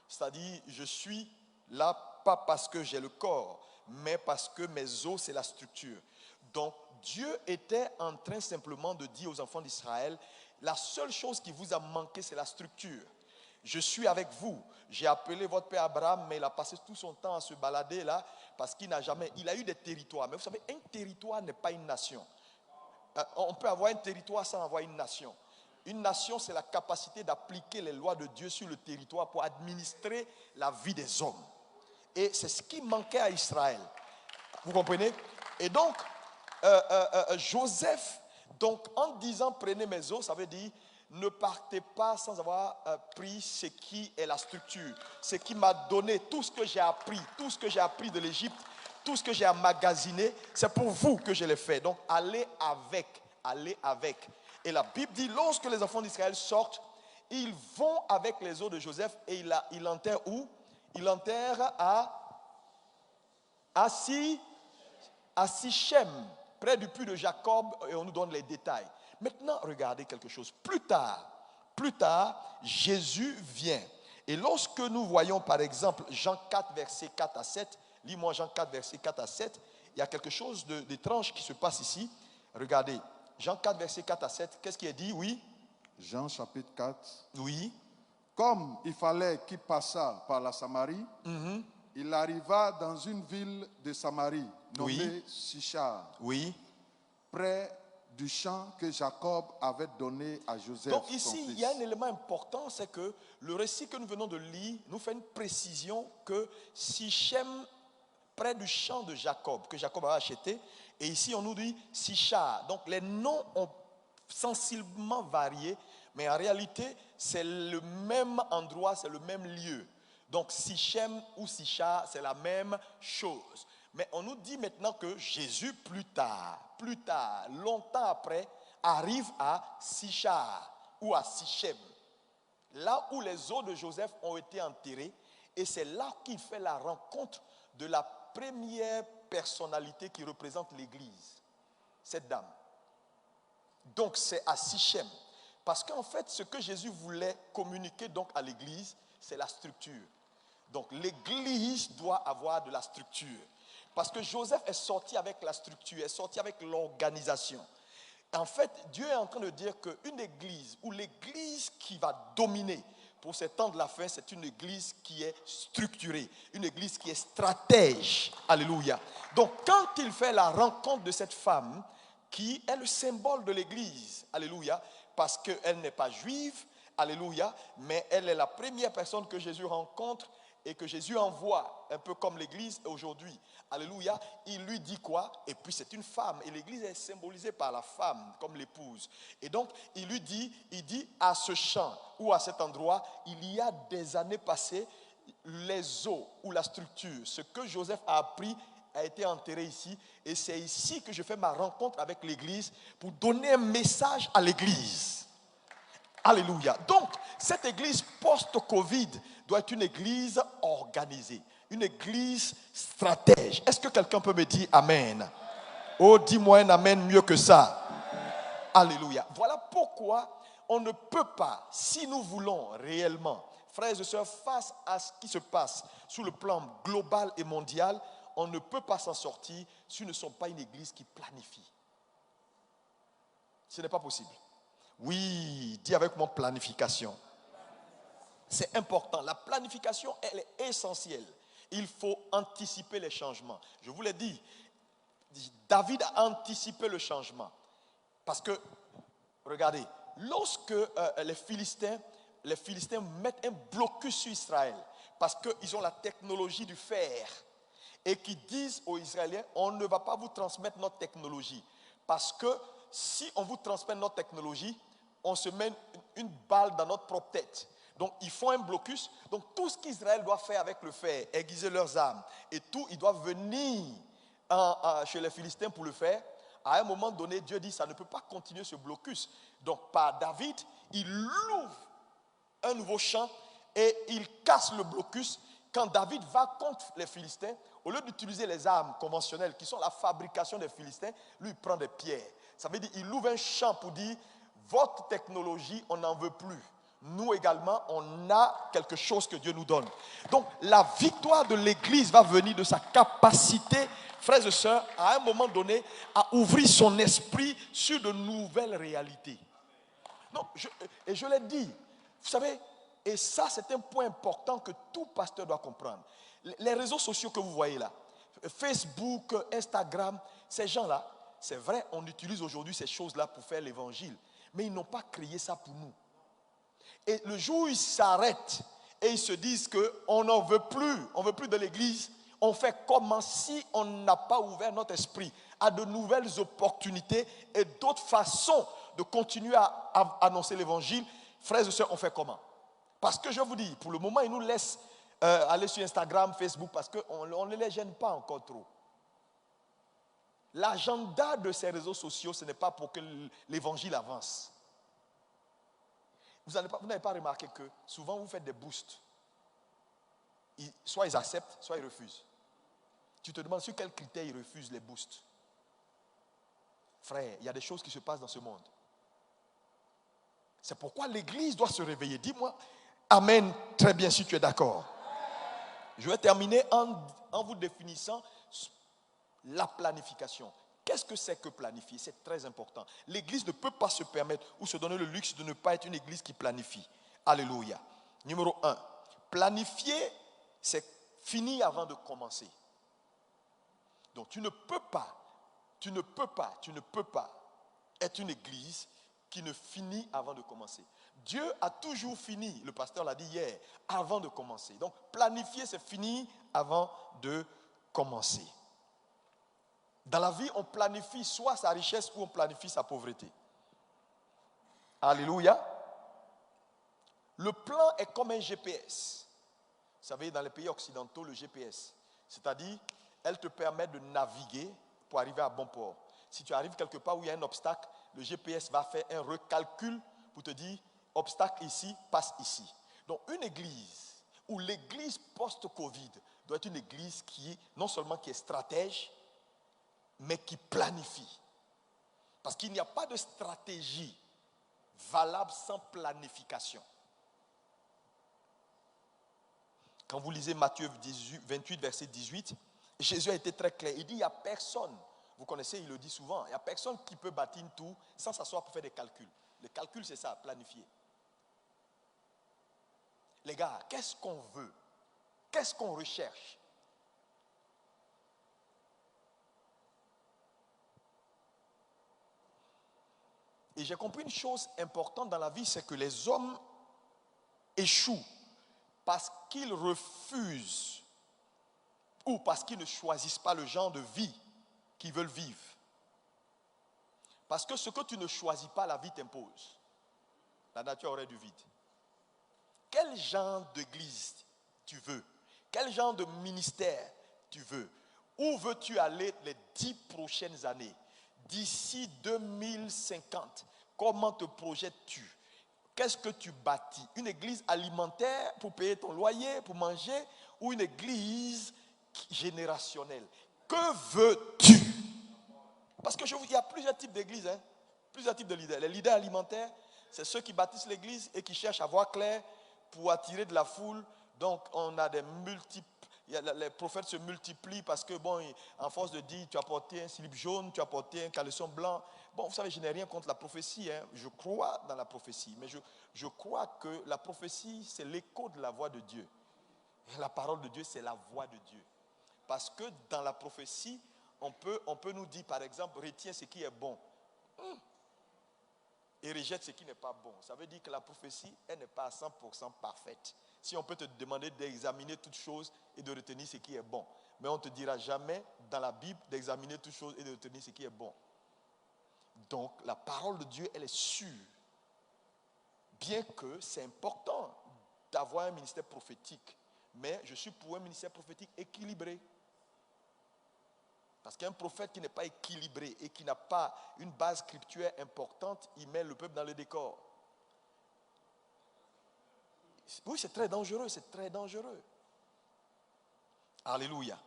C'est-à-dire, je suis là pas parce que j'ai le corps, mais parce que mes os, c'est la structure. Donc, Dieu était en train simplement de dire aux enfants d'Israël, la seule chose qui vous a manqué, c'est la structure. Je suis avec vous. J'ai appelé votre père Abraham, mais il a passé tout son temps à se balader là, parce qu'il n'a jamais, il a eu des territoires. Mais vous savez, un territoire n'est pas une nation. On peut avoir un territoire sans avoir une nation. Une nation, c'est la capacité d'appliquer les lois de Dieu sur le territoire pour administrer la vie des hommes. Et c'est ce qui manquait à Israël. Vous comprenez? Et donc, Joseph, donc en disant prenez mes os, ça veut dire ne partez pas sans avoir pris ce qui est la structure, ce qui m'a donné tout ce que j'ai appris, tout ce que j'ai appris de l'Égypte, tout ce que j'ai emmagasiné, c'est pour vous que je l'ai fait. Donc allez avec, allez avec. Et la Bible dit, lorsque les enfants d'Israël sortent, ils vont avec les os de Joseph et il l'enterre où? Il l'enterre à Sichem, près du puits de Jacob, et on nous donne les détails. Maintenant, regardez quelque chose. Plus tard, Jésus vient. Et lorsque nous voyons par exemple Jean 4, verset 4 à 7, lis-moi Jean 4, verset 4 à 7, il y a quelque chose d'étrange qui se passe ici. Regardez, Jean 4, verset 4 à 7, qu'est-ce qui est dit? Oui. Jean chapitre 4. Oui. Comme il fallait qu'il passât par la Samarie, il arriva dans une ville de Samarie, nommée Sichar, près du champ que Jacob avait donné à Joseph. Donc ici, il y a un élément important, c'est que le récit que nous venons de lire nous fait une précision que Sichem, près du champ de Jacob, que Jacob a acheté, et ici on nous dit Sichar. Donc les noms ont sensiblement varié, mais en réalité, c'est le même endroit, c'est le même lieu. Donc Sichem ou Sichar, c'est la même chose. Mais on nous dit maintenant que Jésus, plus tard, longtemps après, arrive à Sichar ou à Sichem, là où les os de Joseph ont été enterrés, et c'est là qu'il fait la rencontre de la première personnalité qui représente l'Église, cette dame. Donc c'est à Sichem, parce qu'en fait, ce que Jésus voulait communiquer donc à l'Église, c'est la structure. Donc l'Église doit avoir de la structure. Parce que Joseph est sorti avec la structure, est sorti avec l'organisation. En fait, Dieu est en train de dire qu'une église, ou l'église qui va dominer pour ces temps de la fin, c'est une église qui est structurée, une église qui est stratège. Alléluia. Donc quand il fait la rencontre de cette femme, qui est le symbole de l'église, alléluia, parce qu'elle n'est pas juive, alléluia, mais elle est la première personne que Jésus rencontre. et que Jésus envoie, un peu comme l'église aujourd'hui, alléluia, il lui dit quoi? Et puis c'est une femme, et l'église est symbolisée par la femme, comme l'épouse. Et donc, il dit à ce champ, ou à cet endroit, il y a des années passées, les os ou la structure, ce que Joseph a appris a été enterré ici, et c'est ici que je fais ma rencontre avec l'église pour donner un message à l'église. Alléluia. Donc, cette église post-Covid doit être une église organisée, une église stratège. Est-ce que quelqu'un peut me dire amen? Oh, dis-moi un amen mieux que ça. Alléluia. Voilà pourquoi on ne peut pas, si nous voulons réellement, frères et sœurs, face à ce qui se passe sur le plan global et mondial, on ne peut pas s'en sortir si nous ne sommes pas une église qui planifie. Ce n'est pas possible. Oui, dis avec moi planification. C'est important. La planification, elle est essentielle. Il faut anticiper les changements. Je vous l'ai dit, David a anticipé le changement. Parce que, regardez, lorsque les Philistins mettent un blocus sur Israël, parce qu'ils ont la technologie du fer, et qui disent aux Israéliens, on ne va pas vous transmettre notre technologie, parce que si on vous transmet notre technologie, on se met une balle dans notre propre tête. Donc ils font un blocus. Donc tout ce qu'Israël doit faire avec le fer, aiguiser leurs armes et tout, ils doivent venir chez les Philistins pour le faire. À un moment donné, Dieu dit, ça ne peut pas continuer ce blocus. Donc par David, il ouvre un nouveau champ et il casse le blocus. Quand David va contre les Philistins, au lieu d'utiliser les armes conventionnelles qui sont la fabrication des Philistins, lui il prend des pierres. Ça veut dire qu'il ouvre un champ pour dire, votre technologie, on n'en veut plus. Nous également, on a quelque chose que Dieu nous donne. Donc, la victoire de l'Église va venir de sa capacité, frères et sœurs, à un moment donné, à ouvrir son esprit sur de nouvelles réalités. Donc, je l'ai dit, vous savez, et ça, c'est un point important que tout pasteur doit comprendre. Les réseaux sociaux que vous voyez là, Facebook, Instagram, ces gens-là, c'est vrai, on utilise aujourd'hui ces choses-là pour faire l'évangile. Mais ils n'ont pas créé ça pour nous. Et le jour où ils s'arrêtent et ils se disent qu'on n'en veut plus, on ne veut plus de l'église, on fait comment si on n'a pas ouvert notre esprit à de nouvelles opportunités et d'autres façons de continuer à annoncer l'évangile. Frères et sœurs, on fait comment? Parce que je vous dis, pour le moment, ils nous laissent aller sur Instagram, Facebook, parce qu'on ne les gêne pas encore trop. L'agenda de ces réseaux sociaux, ce n'est pas pour que l'évangile avance. Vous n'avez pas remarqué que souvent vous faites des boosts. Soit ils acceptent, soit ils refusent. Tu te demandes sur quels critères ils refusent les boosts. Frère, il y a des choses qui se passent dans ce monde. C'est pourquoi l'église doit se réveiller. Dis-moi, amen, très bien si tu es d'accord. Je vais terminer en vous définissant la planification. Qu'est-ce que c'est que planifier? C'est très important. L'église ne peut pas se permettre ou se donner le luxe de ne pas être une église qui planifie. Alléluia. Numéro 1. Planifier, c'est finir avant de commencer. Donc tu ne peux pas être une église qui ne finit avant de commencer. Dieu a toujours fini, le pasteur l'a dit hier, avant de commencer. Donc planifier, c'est finir avant de commencer. Dans la vie, on planifie soit sa richesse ou on planifie sa pauvreté. Alléluia. Le plan est comme un GPS. Vous savez, dans les pays occidentaux, le GPS, c'est-à-dire, elle te permet de naviguer pour arriver à bon port. Si tu arrives quelque part où il y a un obstacle, le GPS va faire un recalcul pour te dire, obstacle ici, passe ici. Donc, une église, ou l'église post-Covid, doit être une église non seulement qui est stratège, mais qui planifie. Parce qu'il n'y a pas de stratégie valable sans planification. Quand vous lisez Matthieu 28, verset 18, Jésus a été très clair. Il dit, il n'y a personne, vous connaissez, il le dit souvent, il n'y a personne qui peut bâtir une tour sans s'asseoir pour faire des calculs. Le calcul, c'est ça, planifier. Les gars, qu'est-ce qu'on veut? Qu'est-ce qu'on recherche? Et j'ai compris une chose importante dans la vie, c'est que les hommes échouent parce qu'ils refusent ou parce qu'ils ne choisissent pas le genre de vie qu'ils veulent vivre. Parce que ce que tu ne choisis pas, la vie t'impose. La nature aurait du vide. Quel genre d'église tu veux? Quel genre de ministère tu veux? Où veux-tu aller les 10 prochaines années? D'ici 2050, comment te projettes-tu? Qu'est-ce que tu bâtis? Une église alimentaire pour payer ton loyer, pour manger, ou une église générationnelle? Que veux-tu? Parce que il y a plusieurs types d'églises, plusieurs types de leaders. Les leaders alimentaires, c'est ceux qui bâtissent l'église et qui cherchent à voir clair pour attirer de la foule. Donc on a des multiples. Les prophètes se multiplient parce que, bon, en force de dire, tu as porté un slip jaune, tu as porté un caleçon blanc. Bon, vous savez, je n'ai rien contre la prophétie. Je crois dans la prophétie. Mais je crois que la prophétie, c'est l'écho de la voix de Dieu. Et la parole de Dieu, c'est la voix de Dieu. Parce que dans la prophétie, on peut nous dire, par exemple, retiens ce qui est bon. Et rejette ce qui n'est pas bon. Ça veut dire que la prophétie, elle n'est pas à 100% parfaite. Si on peut te demander d'examiner toutes choses et de retenir ce qui est bon. Mais on ne te dira jamais dans la Bible d'examiner toutes choses et de retenir ce qui est bon. Donc la parole de Dieu, elle est sûre. Bien que c'est important d'avoir un ministère prophétique. Mais je suis pour un ministère prophétique équilibré. Parce qu'un prophète qui n'est pas équilibré et qui n'a pas une base scripturelle importante, il met le peuple dans le décor. Oui, c'est très dangereux, c'est très dangereux. Alléluia.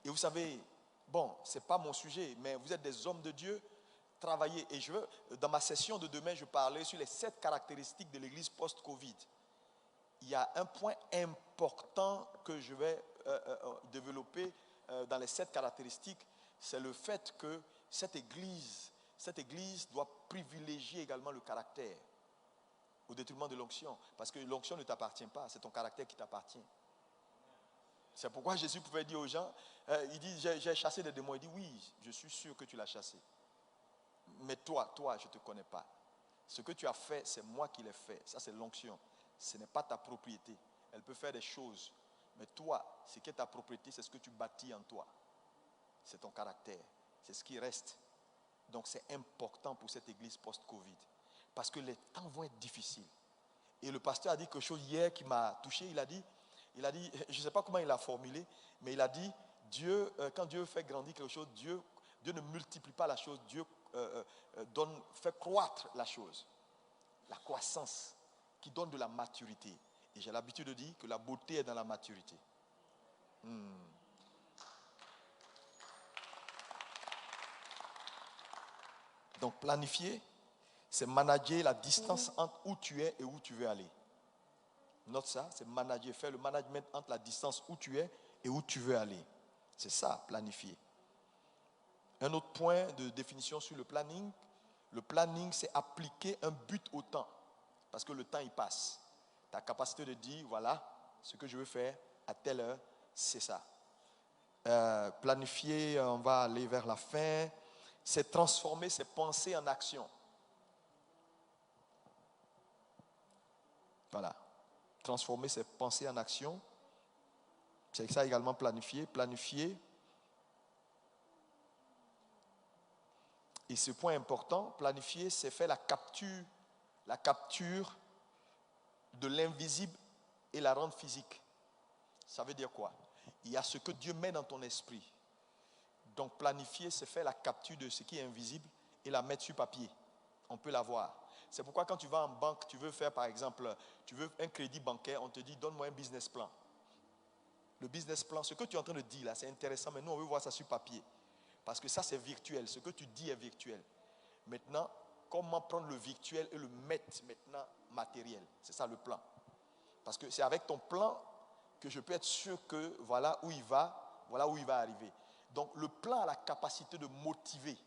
Et vous savez, bon, ce n'est pas mon sujet, mais vous êtes des hommes de Dieu, travaillez. Et dans ma session de demain, je parlais sur les 7 caractéristiques de l'église post-Covid. Il y a un point important que je vais développer dans les 7 caractéristiques, c'est le fait que cette église doit privilégier également le caractère au détriment de l'onction. Parce que l'onction ne t'appartient pas, c'est ton caractère qui t'appartient. C'est pourquoi Jésus pouvait dire aux gens, il dit, j'ai chassé des démons. Il dit, oui, je suis sûr que tu l'as chassé. Mais toi, je ne te connais pas. Ce que tu as fait, c'est moi qui l'ai fait. Ça, c'est l'onction. Ce n'est pas ta propriété. Elle peut faire des choses. Mais toi, ce qui est ta propriété, c'est ce que tu bâtis en toi. C'est ton caractère. C'est ce qui reste. Donc, c'est important pour cette église post-Covid. Parce que les temps vont être difficiles. Et le pasteur a dit quelque chose hier qui m'a touché. Il a dit, je ne sais pas comment il a formulé, mais il a dit, quand Dieu fait grandir quelque chose, Dieu ne multiplie pas la chose, Dieu fait croître la chose. La croissance qui donne de la maturité. Et j'ai l'habitude de dire que la beauté est dans la maturité. Donc planifier, c'est manager la distance entre où tu es et où tu veux aller. Note ça, c'est manager, faire le management entre la distance où tu es et où tu veux aller. C'est ça, planifier. Un autre point de définition sur le planning, c'est appliquer un but au temps. Parce que le temps, il passe. Ta capacité de dire, voilà, ce que je veux faire à telle heure, c'est ça. Planifier, on va aller vers la fin, c'est transformer ses pensées en action. Voilà. Transformer ses pensées en action. C'est ça également planifier. Et ce point important, planifier, c'est faire la capture de l'invisible et la rendre physique. Ça veut dire quoi? Il y a ce que Dieu met dans ton esprit. Donc planifier, c'est faire la capture de ce qui est invisible et la mettre sur papier. On peut la voir. C'est pourquoi quand tu vas en banque, tu veux faire par exemple, tu veux un crédit bancaire, on te dit donne-moi un business plan. Le business plan, ce que tu es en train de dire là, c'est intéressant, mais nous on veut voir ça sur papier. Parce que ça c'est virtuel, ce que tu dis est virtuel. Maintenant, comment prendre le virtuel et le mettre maintenant matériel? C'est ça le plan. Parce que c'est avec ton plan que je peux être sûr que voilà où il va arriver. Donc le plan a la capacité de motiver.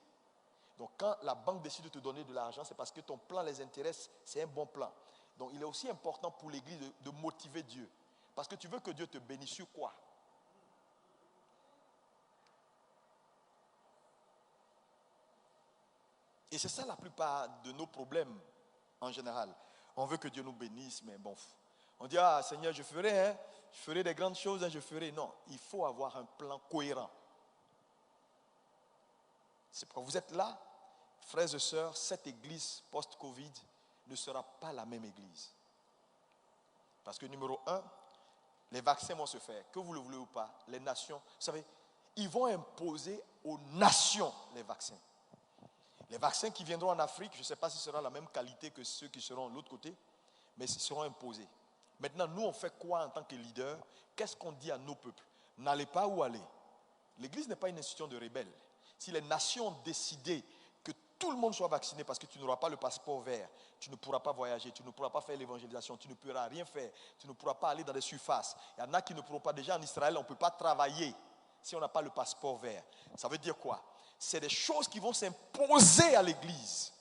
Donc quand la banque décide de te donner de l'argent, c'est parce que ton plan les intéresse, c'est un bon plan. Donc il est aussi important pour l'Église de motiver Dieu. Parce que tu veux que Dieu te bénisse sur quoi? Et c'est ça la plupart de nos problèmes en général. On veut que Dieu nous bénisse, mais bon, On dit, ah Seigneur, je ferai des grandes choses, je ferai. Non, il faut avoir un plan cohérent. C'est pourquoi vous êtes là, frères et sœurs, cette église post-Covid ne sera pas la même église. Parce que numéro 1, les vaccins vont se faire, que vous le voulez ou pas. Les nations, vous savez, ils vont imposer aux nations les vaccins. Les vaccins qui viendront en Afrique, je ne sais pas si ce sera la même qualité que ceux qui seront de l'autre côté, mais ils seront imposés. Maintenant, nous, on fait quoi en tant que leader? Qu'est-ce qu'on dit à nos peuples? N'allez pas où aller. L'église n'est pas une institution de rebelles. Si les nations ont décidé que tout le monde soit vacciné parce que tu n'auras pas le passeport vert, tu ne pourras pas voyager, tu ne pourras pas faire l'évangélisation, tu ne pourras rien faire, tu ne pourras pas aller dans les surfaces. Il y en a qui ne pourront pas. Déjà en Israël, on ne peut pas travailler si on n'a pas le passeport vert. Ça veut dire quoi? C'est des choses qui vont s'imposer à l'église.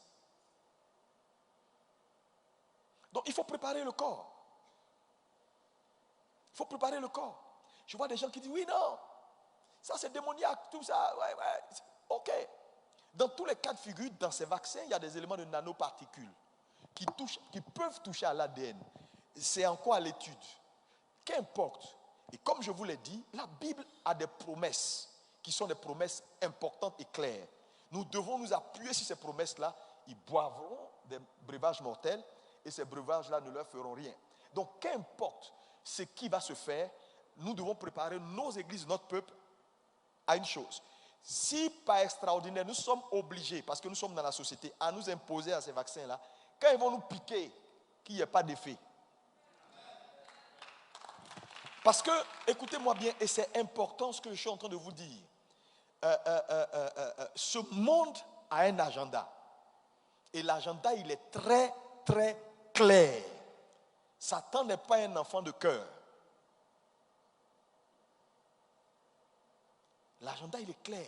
Donc il faut préparer le corps. Il faut préparer le corps. Je vois des gens qui disent, oui, non, ça c'est démoniaque, tout ça, ouais, ok. Dans tous les cas de figure, dans ces vaccins, il y a des éléments de nanoparticules qui peuvent toucher à l'ADN. C'est encore à l'étude. Qu'importe. Et comme je vous l'ai dit, la Bible a des promesses qui sont des promesses importantes et claires. Nous devons nous appuyer sur ces promesses-là. Ils boivront des breuvages mortels et ces breuvages-là ne leur feront rien. Donc, qu'importe ce qui va se faire, nous devons préparer nos églises, notre peuple, à une chose. Si par extraordinaire, nous sommes obligés, parce que nous sommes dans la société, à nous imposer à ces vaccins-là, quand ils vont nous piquer, qu'il n'y ait pas d'effet. Parce que, écoutez-moi bien, et c'est important ce que je suis en train de vous dire. Ce monde a un agenda. Et l'agenda, il est très, très clair. Satan n'est pas un enfant de cœur. L'agenda, il est clair.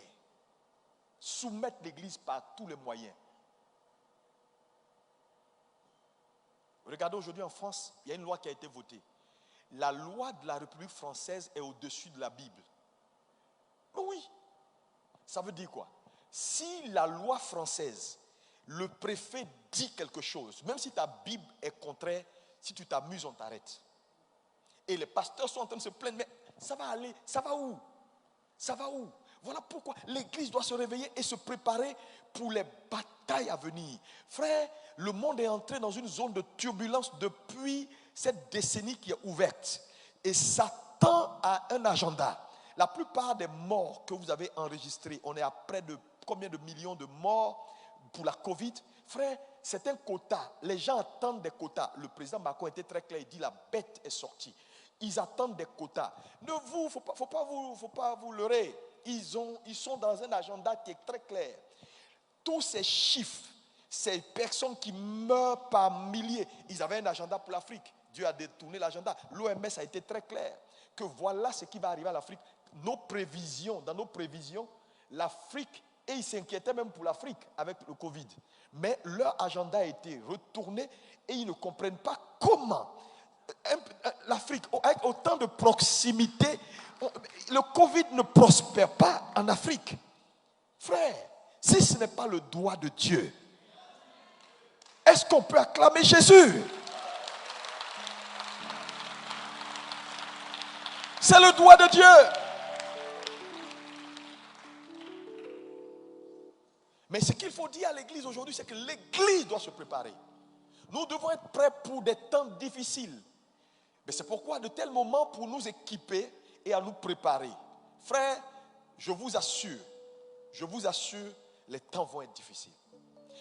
Soumettre l'Église par tous les moyens. Regardez aujourd'hui en France, il y a une loi qui a été votée. La loi de la République française est au-dessus de la Bible. Oui. Ça veut dire quoi? Si la loi française, le préfet dit quelque chose, même si ta Bible est contraire, si tu t'amuses, on t'arrête. Et les pasteurs sont en train de se plaindre, mais ça va aller, ça va où? Ça va où? Voilà pourquoi l'Église doit se réveiller et se préparer pour les batailles à venir. Frère, le monde est entré dans une zone de turbulence depuis cette décennie qui est ouverte. Et Satan a un agenda. La plupart des morts que vous avez enregistrés, on est à près de combien de millions de morts pour la Covid. Frère, c'est un quota. Les gens attendent des quotas. Le président Macron était très clair. Il dit la bête est sortie. Ils attendent des quotas. Faut pas vous leurrer. Ils sont dans un agenda qui est très clair. Tous ces chiffres, ces personnes qui meurent par milliers, ils avaient un agenda pour l'Afrique. Dieu a détourné l'agenda. L'OMS a été très clair que voilà ce qui va arriver à l'Afrique. Dans nos prévisions, l'Afrique, et ils s'inquiétaient même pour l'Afrique avec le Covid. Mais leur agenda a été retourné et ils ne comprennent pas comment l'Afrique, avec autant de proximité, le Covid ne prospère pas en Afrique. Frère, si ce n'est pas le doigt de Dieu, est-ce qu'on peut acclamer Jésus? C'est le doigt de Dieu. Mais ce qu'il faut dire à l'église aujourd'hui, c'est que l'église doit se préparer. Nous devons être prêts pour des temps difficiles. Mais c'est pourquoi de tels moments pour nous équiper et à nous préparer. Frère, je vous assure, les temps vont être difficiles.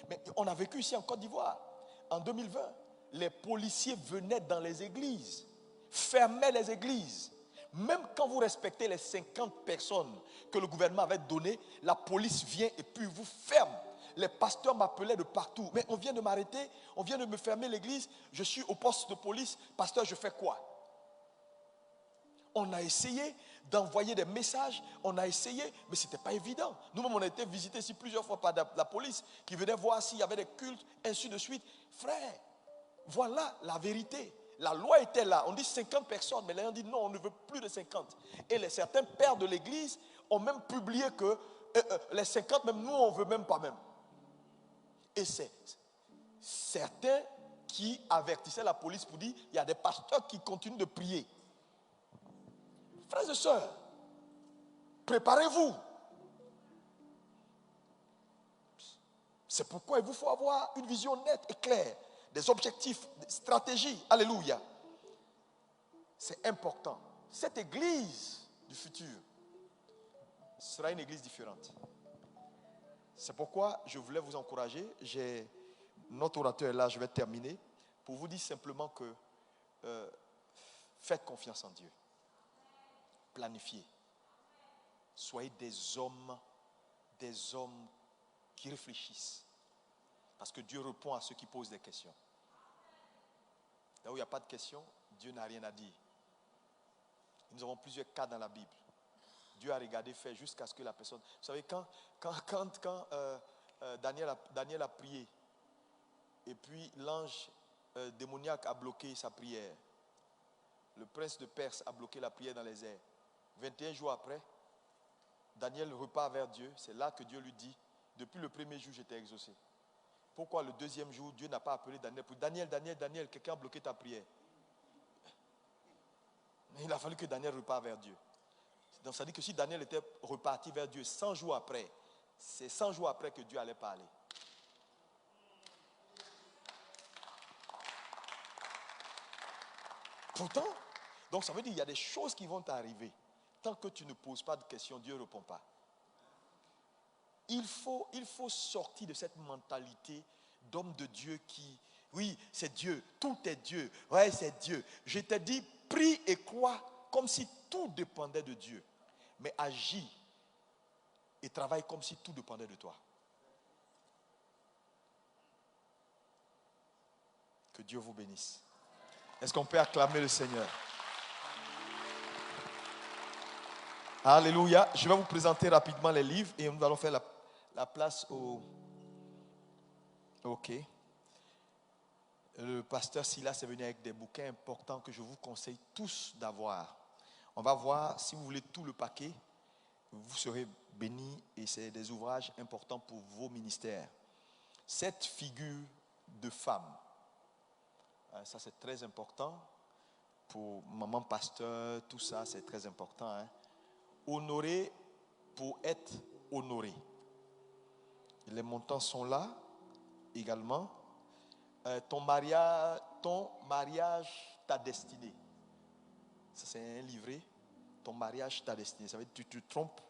Mais on a vécu ici en Côte d'Ivoire, en 2020. Les policiers venaient dans les églises, fermaient les églises. Même quand vous respectez les 50 personnes que le gouvernement avait données, la police vient et puis vous ferme. Les pasteurs m'appelaient de partout. Mais on vient de m'arrêter, on vient de me fermer l'église. Je suis au poste de police. Pasteur, je fais quoi? On a essayé d'envoyer des messages, on a essayé, mais ce n'était pas évident. Nous-mêmes, on a été visités ici plusieurs fois par la police qui venait voir s'il y avait des cultes, ainsi de suite. Frère, voilà la vérité. La loi était là. On dit 50 personnes, mais là on dit non, on ne veut plus de 50. Et certains pères de l'église ont même publié que les 50, même nous, on ne veut même pas même. Et certains qui avertissait la police pour dire il y a des pasteurs qui continuent de prier. Frères et sœurs, préparez-vous. C'est pourquoi il vous faut avoir une vision nette et claire, des objectifs, des stratégies. Alléluia. C'est important. Cette église du futur sera une église différente. C'est pourquoi je voulais vous encourager. Notre orateur est là, je vais terminer. Pour vous dire simplement que faites confiance en Dieu. Planifiez. Soyez des hommes qui réfléchissent. Parce que Dieu répond à ceux qui posent des questions. Là où il n'y a pas de questions, Dieu n'a rien à dire. Nous avons plusieurs cas dans la Bible. Dieu a regardé faire jusqu'à ce que la personne... Vous savez, quand Daniel a prié, et puis l'ange démoniaque a bloqué sa prière, le prince de Perse a bloqué la prière dans les airs. 21 jours après, Daniel repart vers Dieu. C'est là que Dieu lui dit, depuis le premier jour, j'étais exaucé. Pourquoi le deuxième jour, Dieu n'a pas appelé Daniel pour Daniel, quelqu'un a bloqué ta prière. Mais il a fallu que Daniel reparte vers Dieu. Donc ça dit que si Daniel était reparti vers Dieu 100 jours après, c'est 100 jours après que Dieu allait parler. Pourtant, donc ça veut dire qu'il y a des choses qui vont t'arriver. Tant que tu ne poses pas de questions, Dieu ne répond pas. Il faut sortir de cette mentalité d'homme de Dieu qui, oui, c'est Dieu, tout est Dieu, ouais, c'est Dieu. Je t'ai dit, prie et crois comme si tout dépendait de Dieu. Mais agis et travaille comme si tout dépendait de toi. Que Dieu vous bénisse. Est-ce qu'on peut acclamer le Seigneur? Alléluia. Je vais vous présenter rapidement les livres et nous allons faire la place au... Ok. Le pasteur Silas est venu avec des bouquins importants que je vous conseille tous d'avoir. On va voir, si vous voulez tout le paquet, vous serez bénis et c'est des ouvrages importants pour vos ministères. Cette figure de femme, ça c'est très important. Pour maman pasteur, tout ça c'est très important. Hein. Honorer pour être honoré. Les montants sont là également. Ton mariage, ta destinée. Ça c'est un livret. Ton mariage, ta destinée. Ça veut dire que tu te trompes.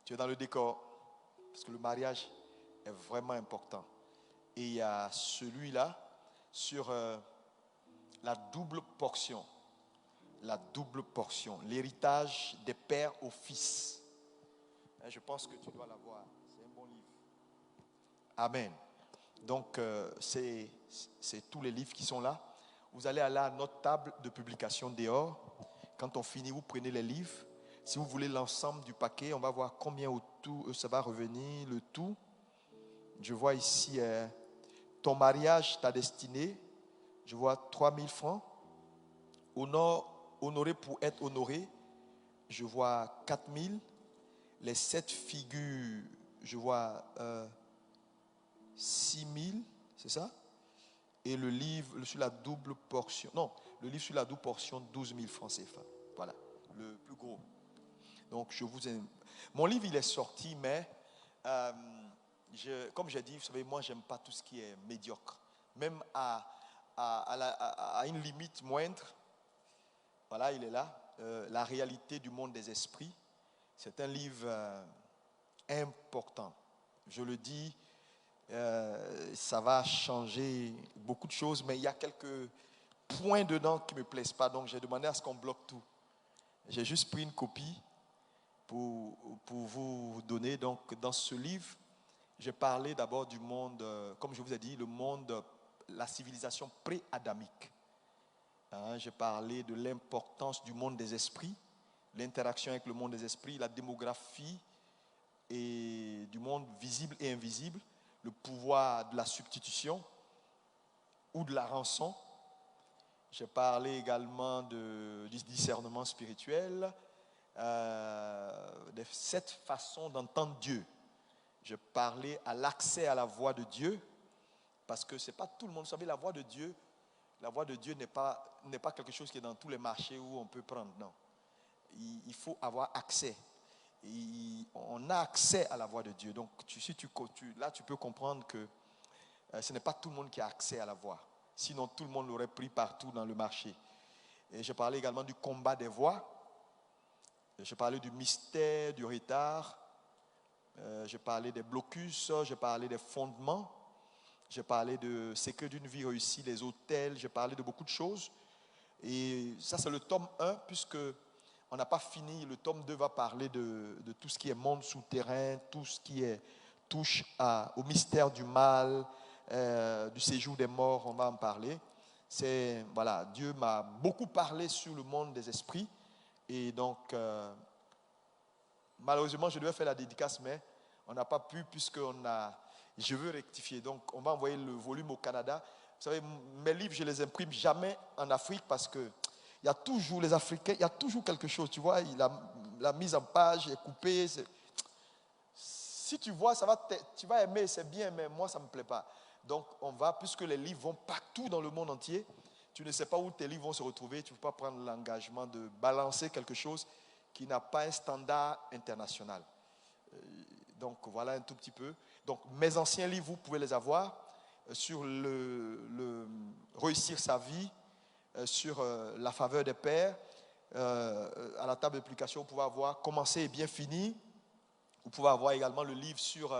Tu es dans le décor. Parce que le mariage est vraiment important. Et il y a celui-là sur la double portion. La double portion. L'héritage des pères aux fils. Je pense que tu dois l'avoir. C'est un bon livre. Amen. Donc, c'est tous les livres qui sont là. Vous allez aller à notre table de publication dehors. Quand on finit, vous prenez les livres. Si vous voulez l'ensemble du paquet, on va voir combien au tout ça va revenir, le tout. Je vois ici ton mariage, ta destinée. Je vois 3 000 francs. Honoré pour être honoré. Je vois 4 000. Les 7 figures, je vois 6 000. C'est ça? Et le livre sur la double portion. Non, le livre sur la double portion, 12 000 francs CFA. Voilà, le plus gros. Donc, je vous aime. Mon livre, il est sorti, mais comme j'ai dit, vous savez, moi, j'aime pas tout ce qui est médiocre. Même à une limite moindre. Voilà, il est là. La réalité du monde des esprits. C'est un livre important. Je le dis, ça va changer beaucoup de choses, mais il y a quelques points dedans qui ne me plaisent pas. Donc, j'ai demandé à ce qu'on bloque tout. J'ai juste pris une copie pour vous donner. Donc, dans ce livre, j'ai parlé d'abord du monde, comme je vous ai dit, le monde, la civilisation pré-adamique. J'ai parlé de l'importance du monde des esprits, l'interaction avec le monde des esprits, la démographie et du monde visible et invisible, le pouvoir de la substitution ou de la rançon. J'ai parlé également du discernement spirituel, de 7 façons d'entendre Dieu. J'ai parlé à l'accès à la voix de Dieu, Parce que c'est pas tout le monde. Vous savez, la voix de Dieu n'est pas quelque chose qui est dans tous les marchés où on peut prendre. Non. Il faut avoir accès. On a accès à la voix de Dieu. Donc, là, tu peux comprendre que ce n'est pas tout le monde qui a accès à la voix. Sinon, tout le monde l'aurait pris partout dans le marché. Et je parlais également du combat des voix. Je parlais du mystère, du retard. Je parlais des blocus. Je parlais des fondements. Je parlais de secret d'une vie réussie, les hôtels. Je parlais de beaucoup de choses. Et ça, c'est le tome 1, puisque on n'a pas fini. Le tome 2 va parler de tout ce qui est monde souterrain, tout ce qui touche au mystère du mal, du séjour des morts, on va en parler. Voilà, Dieu m'a beaucoup parlé sur le monde des esprits. Et donc, malheureusement, je devais faire la dédicace, mais on n'a pas pu je veux rectifier. Donc, on va envoyer le volume au Canada. Vous savez, mes livres, je les imprime jamais en Afrique parce que il y a toujours les Africains, il y a toujours quelque chose. Tu vois, la mise en page est coupée. Si tu vois, tu vas aimer, c'est bien, mais moi, ça ne me plaît pas. Donc, puisque les livres vont partout dans le monde entier, tu ne sais pas où tes livres vont se retrouver. Tu ne peux pas prendre l'engagement de balancer quelque chose qui n'a pas un standard international. Donc, voilà un tout petit peu. Donc, mes anciens livres, vous pouvez les avoir sur le réussir sa vie, sur la faveur des pères. À la table d'application, vous pouvez avoir commencé et bien fini. Vous pouvez avoir également le livre sur,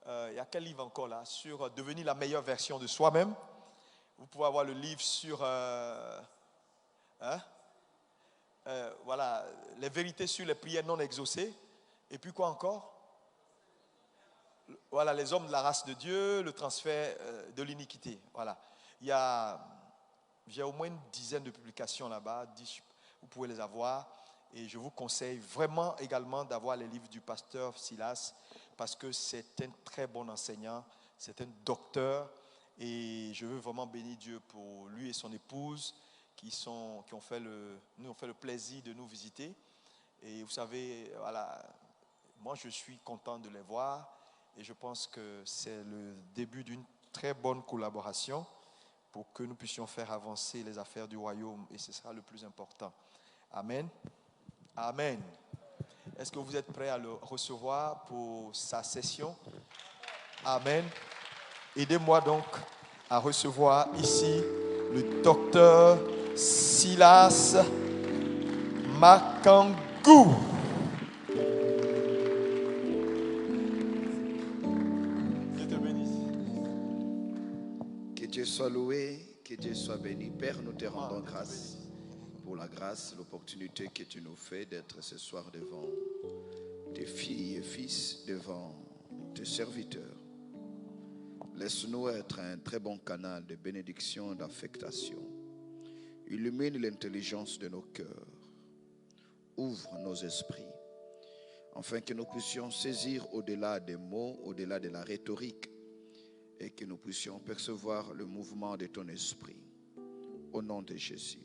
il y a quel livre encore là? Sur devenir la meilleure version de soi-même. Vous pouvez avoir le livre sur, voilà, les vérités sur les prières non exaucées. Et puis quoi encore? Voilà, les hommes de la race de Dieu, le transfert de l'iniquité. Voilà. J'ai au moins une dizaine de publications là-bas. Vous pouvez les avoir. Et je vous conseille vraiment également d'avoir les livres du pasteur Silas parce que c'est un très bon enseignant, c'est un docteur et je veux vraiment bénir Dieu pour lui et son épouse qui ont fait le plaisir de nous visiter. Et vous savez, voilà, moi je suis content de les voir et je pense que c'est le début d'une très bonne collaboration pour que nous puissions faire avancer les affaires du royaume et ce sera le plus important. Amen. Amen. Est-ce que vous êtes prêts à le recevoir pour sa session? Amen. Aidez-moi donc à recevoir ici le docteur Silas Makangou. Dieu te bénisse. Que Dieu soit loué, que Dieu soit béni. Père, nous te rendons grâce pour la grâce, l'opportunité que tu nous fais d'être ce soir devant tes filles et fils, devant tes serviteurs. Laisse-nous être un très bon canal de bénédiction, d'affectation. Illumine l'intelligence de nos cœurs. Ouvre nos esprits, afin que nous puissions saisir au-delà des mots, au-delà de la rhétorique, et que nous puissions percevoir le mouvement de ton esprit. Au nom de Jésus.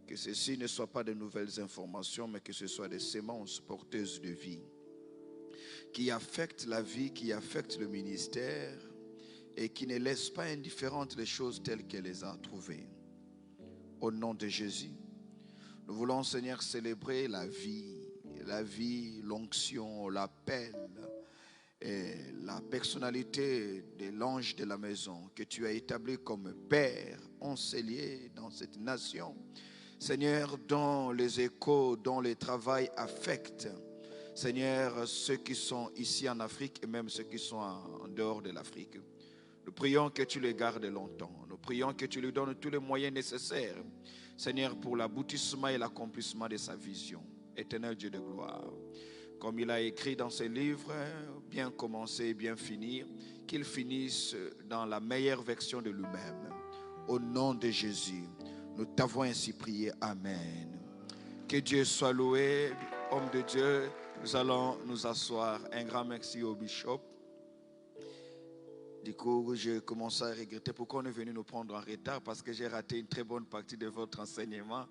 Que ceci ne soit pas de nouvelles informations, mais que ce soit des semences porteuses de vie, qui affectent la vie, qui affectent le ministère, et qui ne laissent pas indifférentes les choses telles qu'elle les a trouvées. Au nom de Jésus, nous voulons, Seigneur, célébrer la vie, l'onction, l'appel, et la personnalité de l'ange de la maison que tu as établi comme père enseignant dans cette nation. Seigneur, dont les échos, dont le travail affectent, Seigneur, ceux qui sont ici en Afrique et même ceux qui sont en dehors de l'Afrique. Nous prions que tu les gardes longtemps. Nous prions que tu lui donnes tous les moyens nécessaires, Seigneur, pour l'aboutissement et l'accomplissement de sa vision. Éternel Dieu de gloire. Comme il a écrit dans ses livres, bien commencer, bien finir, qu'il finisse dans la meilleure version de lui-même. Au nom de Jésus, nous t'avons ainsi prié. Amen. Que Dieu soit loué. Homme de Dieu, nous allons nous asseoir. Un grand merci au bishop. Du coup, j'ai commencé à regretter pourquoi on est venu nous prendre en retard parce que j'ai raté une très bonne partie de votre enseignement.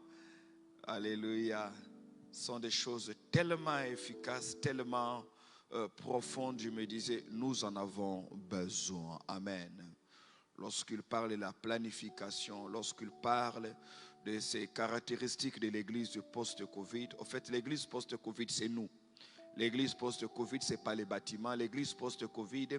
Alléluia. Ce sont des choses tellement efficaces, tellement profondes. Je me disais, nous en avons besoin. Amen. lorsqu'il parle de la planification, lorsqu'il parle de ces caractéristiques de l'église du post-Covid. En fait, l'église post-Covid, c'est nous. L'église post-Covid, ce n'est pas les bâtiments. L'église post-Covid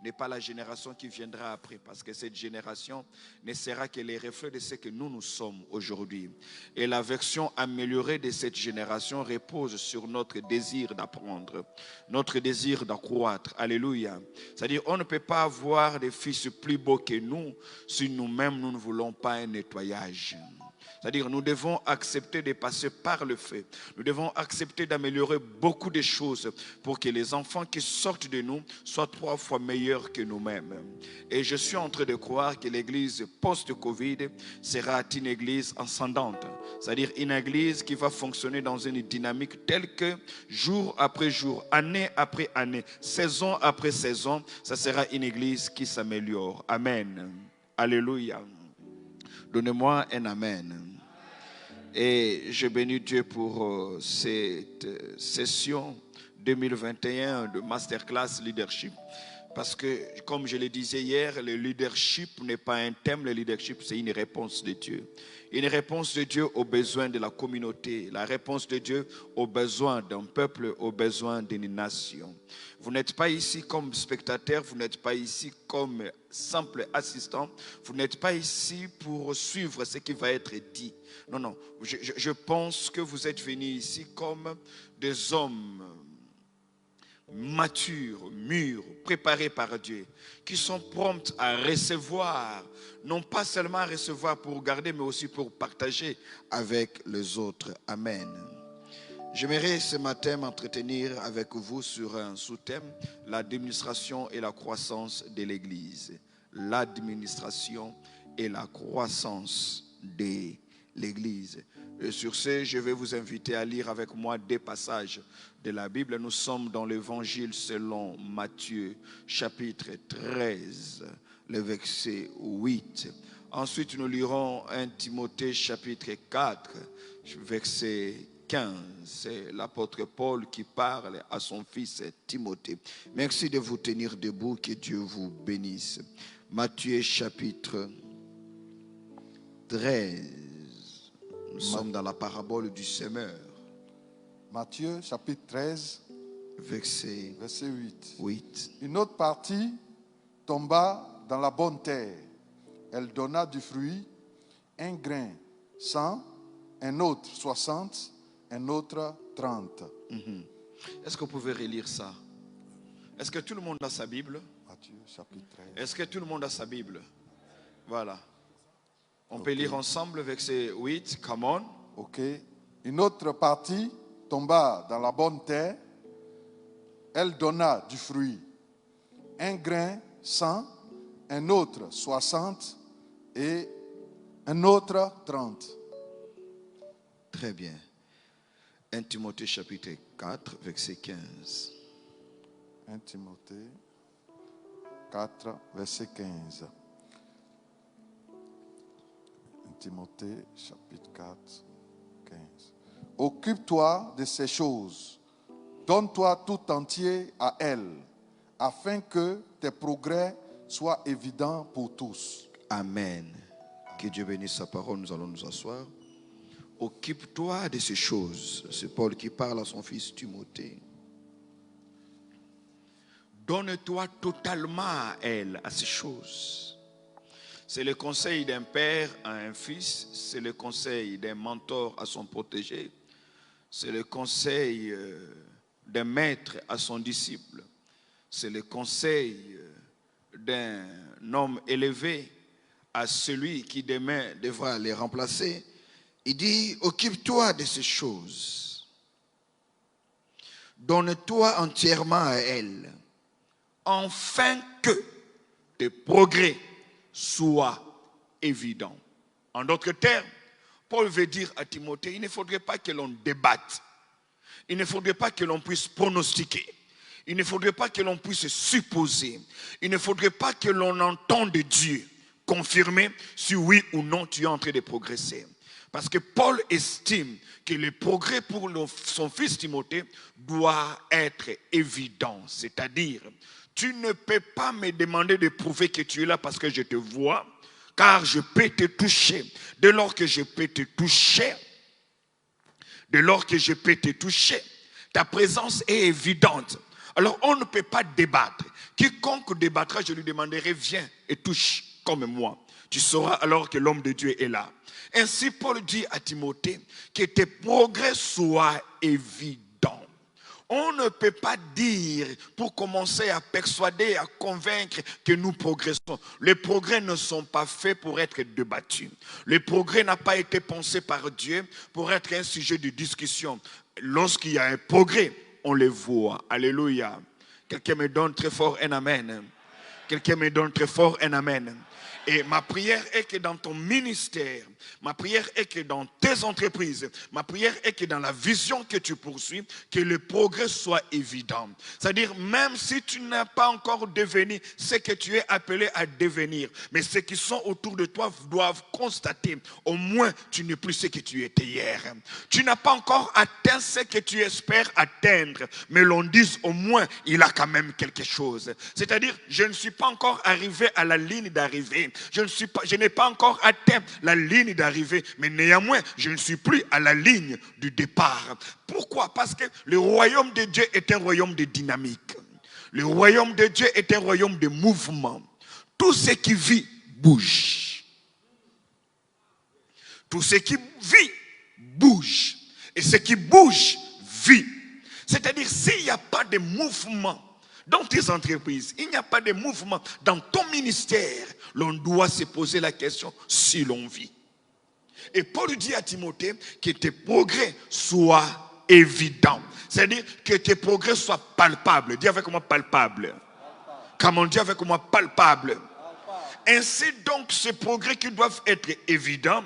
n'est pas la génération qui viendra après, parce que cette génération ne sera que les reflets de ce que nous sommes aujourd'hui. Et la version améliorée de cette génération repose sur notre désir d'apprendre, notre désir d'accroître. Alléluia. C'est-à-dire, on ne peut pas avoir des fils plus beaux que nous si nous-mêmes, nous ne voulons pas un nettoyage. C'est-à-dire, nous devons accepter de passer par le feu. Nous devons accepter d'améliorer beaucoup de choses pour que les enfants qui sortent de nous soient 3 fois meilleurs que nous-mêmes. Et je suis en train de croire que l'église post-Covid sera une église ascendante. C'est-à-dire une église qui va fonctionner dans une dynamique telle que jour après jour, année après année, saison après saison, ça sera une église qui s'améliore. Amen. Alléluia. Donnez-moi un amen. Et je bénis Dieu pour cette session 2021 de Masterclass Leadership. Parce que, comme je le disais hier, le leadership n'est pas un thème, le leadership c'est une réponse de Dieu. Une réponse de Dieu aux besoins de la communauté, la réponse de Dieu aux besoins d'un peuple, aux besoins d'une nation. Vous n'êtes pas ici comme spectateur, vous n'êtes pas ici comme simple assistant, vous n'êtes pas ici pour suivre ce qui va être dit. Non, non, je pense que vous êtes venus ici comme des hommes matures, mûrs, préparés par Dieu, qui sont prompts à recevoir, non pas seulement à recevoir pour garder, mais aussi pour partager avec les autres. Amen. J'aimerais ce matin m'entretenir avec vous sur un sous-thème, l'administration et la croissance de l'Église. L'administration et la croissance de l'Église. Et sur ce, je vais vous inviter à lire avec moi 2 passages de la Bible. Nous sommes dans l'Évangile selon Matthieu, chapitre 13, le verset 8. Ensuite, nous lirons 1 Timothée, chapitre 4, verset 15. C'est l'apôtre Paul qui parle à son fils Timothée. Merci de vous tenir debout, que Dieu vous bénisse. Matthieu, chapitre 13. Nous sommes dans la parabole du semeur. Matthieu chapitre 13, verset 8. Une autre partie tomba dans la bonne terre. Elle donna du fruit, un grain 100, un autre 60, un autre 30. Est-ce que vous pouvez relire ça? Est-ce que tout le monde a sa Bible? Matthieu chapitre 13. Est-ce que tout le monde a sa Bible? Voilà. On peut lire ensemble verset 8. Come on. Ok. Une autre partie tomba dans la bonne terre. Elle donna du fruit. Un grain 100, un autre 60 et un autre 30. Très bien. 1 Timothée chapitre 4, verset 15. 1 Timothée 4, verset 15. Timothée, chapitre 4, 15. Occupe-toi de ces choses. Donne-toi tout entier à elles, afin que tes progrès soient évidents pour tous. Amen. Que Dieu bénisse sa parole. Nous allons nous asseoir. Occupe-toi de ces choses. C'est Paul qui parle à son fils Timothée. Donne-toi totalement à elles, à ces choses. C'est le conseil d'un père à un fils, c'est le conseil d'un mentor à son protégé, c'est le conseil d'un maître à son disciple, c'est le conseil d'un homme élevé à celui qui demain devra les remplacer. Il dit, occupe-toi de ces choses, donne-toi entièrement à elles, afin que tes progrès soit évident. En d'autres termes, Paul veut dire à Timothée, il ne faudrait pas que l'on débatte. Il ne faudrait pas que l'on puisse pronostiquer. Il ne faudrait pas que l'on puisse supposer. Il ne faudrait pas que l'on entende Dieu confirmer si oui ou non tu es en train de progresser. Parce que Paul estime que le progrès pour son fils Timothée doit être évident. C'est-à-dire, Tu ne peux pas me demander de prouver que tu es là parce que je te vois, car je peux te toucher. Dès lors que je peux te toucher, ta présence est évidente. Alors on ne peut pas débattre. Quiconque débattra, je lui demanderai, viens et touche comme moi. Tu sauras alors que l'homme de Dieu est là. Ainsi Paul dit à Timothée que tes progrès soient évidents. On ne peut pas dire pour commencer à persuader, à convaincre que nous progressons. Les progrès ne sont pas faits pour être débattus. Le progrès n'a pas été pensé par Dieu pour être un sujet de discussion. Lorsqu'il y a un progrès, on le voit. Alléluia. Quelqu'un me donne très fort un amen. Quelqu'un me donne très fort un amen. Et ma prière est que dans ton ministère, ma prière est que dans tes entreprises, ma prière est que dans la vision que tu poursuis, que le progrès soit évident. C'est-à-dire, même si tu n'as pas encore devenu ce que tu es appelé à devenir, mais ceux qui sont autour de toi doivent constater, au moins tu n'es plus ce que tu étais hier. Tu n'as pas encore atteint ce que tu espères atteindre, mais l'on dit au moins, il a quand même quelque chose. C'est-à-dire, je ne suis pas encore arrivé à la ligne d'arrivée. Je n'ai pas encore atteint la ligne d'arrivée, mais néanmoins, je ne suis plus à la ligne du départ. Pourquoi? Parce que le royaume de Dieu est un royaume de dynamique. Le royaume de Dieu est un royaume de mouvement. Tout ce qui vit bouge. Tout ce qui vit bouge. Et ce qui bouge vit. C'est-à-dire, s'il n'y a pas de mouvement dans tes entreprises, il n'y a pas de mouvement dans ton ministère, l'on doit se poser la question si l'on vit. Et Paul dit à Timothée que tes progrès soient évidents. C'est-à-dire que tes progrès soient palpables. Dis avec moi palpable. Comment dire avec moi palpable. Ainsi donc, ces progrès qui doivent être évidents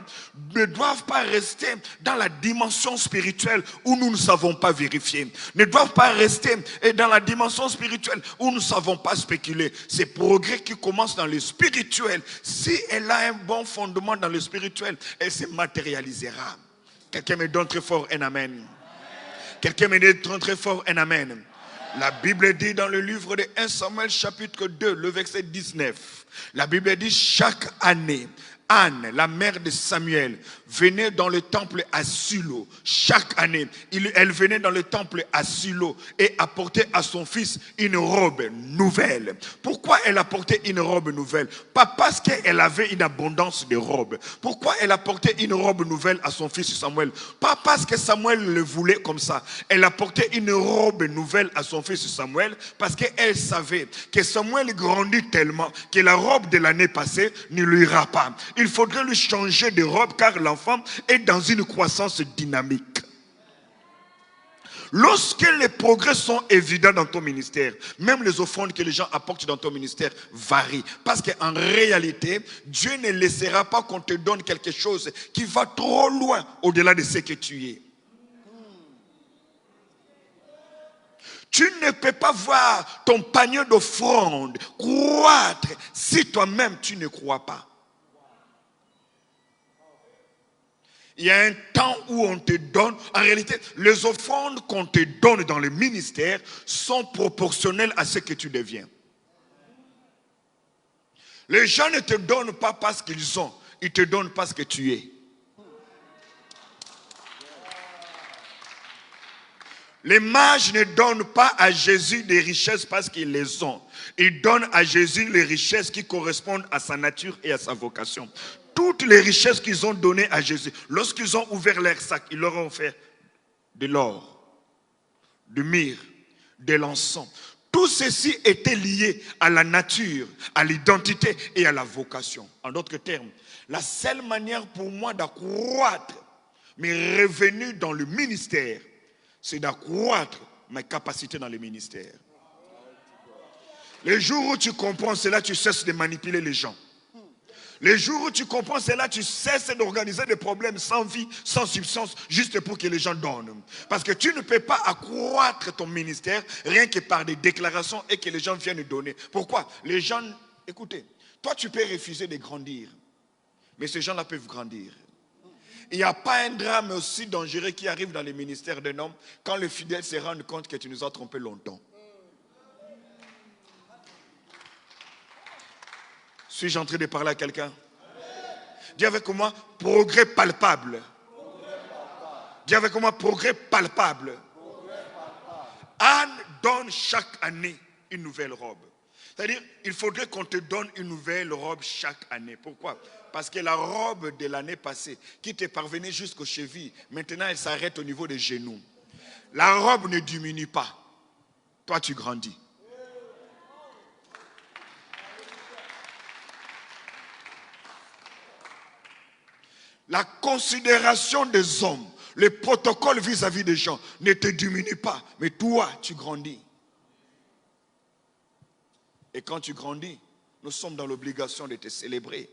ne doivent pas rester dans la dimension spirituelle où nous ne savons pas vérifier. Ne doivent pas rester dans la dimension spirituelle où nous ne savons pas spéculer. Ces progrès qui commencent dans le spirituel, si elle a un bon fondement dans le spirituel, elle se matérialisera. Quelqu'un me donne très fort un amen. Quelqu'un me donne très fort un amen. La Bible dit dans le livre de 1 Samuel chapitre 2, le verset 19. La Bible dit chaque année, Anne, la mère de Samuel, venait dans le temple à Silo. Chaque année, elle venait dans le temple à Silo et apportait à son fils une robe nouvelle. Pourquoi elle apportait une robe nouvelle? Pas parce qu'elle avait une abondance de robes. Pourquoi elle apportait une robe nouvelle à son fils Samuel? Pas parce que Samuel le voulait comme ça. Elle apportait une robe nouvelle à son fils Samuel parce qu'elle savait que Samuel grandit tellement que la robe de l'année passée ne lui ira pas. Il faudrait lui changer de robe car l'enfant est dans une croissance dynamique. Lorsque les progrès sont évidents dans ton ministère, même les offrandes que les gens apportent dans ton ministère varient. Parce qu'en réalité, Dieu ne laissera pas qu'on te donne quelque chose qui va trop loin au-delà de ce que tu es. Tu ne peux pas voir ton panier d'offrandes croître si toi-même tu ne crois pas. Il y a un temps où on te donne, en réalité, les offrandes qu'on te donne dans le ministère sont proportionnelles à ce que tu deviens. Les gens ne te donnent pas parce qu'ils ont, ils te donnent parce que tu es. Les mages ne donnent pas à Jésus des richesses parce qu'ils les ont. Ils donnent à Jésus les richesses qui correspondent à sa nature et à sa vocation. Toutes les richesses qu'ils ont données à Jésus, lorsqu'ils ont ouvert leur sac, ils leur ont offert de l'or, du myrrhe, de l'encens. Tout ceci était lié à la nature, à l'identité et à la vocation. En d'autres termes, la seule manière pour moi d'accroître mes revenus dans le ministère, c'est d'accroître mes capacités dans le ministère. Les jours où tu comprends cela, tu cesses de manipuler les gens. Les jours où tu comprends cela, tu cesses d'organiser des problèmes sans vie, sans substance, juste pour que les gens donnent. Parce que tu ne peux pas accroître ton ministère rien que par des déclarations et que les gens viennent donner. Pourquoi? Les gens, écoutez, toi tu peux refuser de grandir, mais ces gens-là peuvent grandir. Il n'y a pas un drame aussi dangereux qui arrive dans les ministères d'un homme quand le fidèle se rend compte que tu nous as trompés longtemps. Suis-je en train de parler à quelqu'un? Dis avec moi, progrès palpable. Dis avec moi, progrès palpable. Anne donne chaque année une nouvelle robe. C'est-à-dire, il faudrait qu'on te donne une nouvelle robe chaque année. Pourquoi? Parce que la robe de l'année passée, qui t'est parvenue jusqu'aux chevilles, maintenant elle s'arrête au niveau des genoux. La robe ne diminue pas. Toi, tu grandis. La considération des hommes, le protocole vis-à-vis des gens ne te diminue pas. Mais toi, tu grandis. Et quand tu grandis, nous sommes dans l'obligation de te célébrer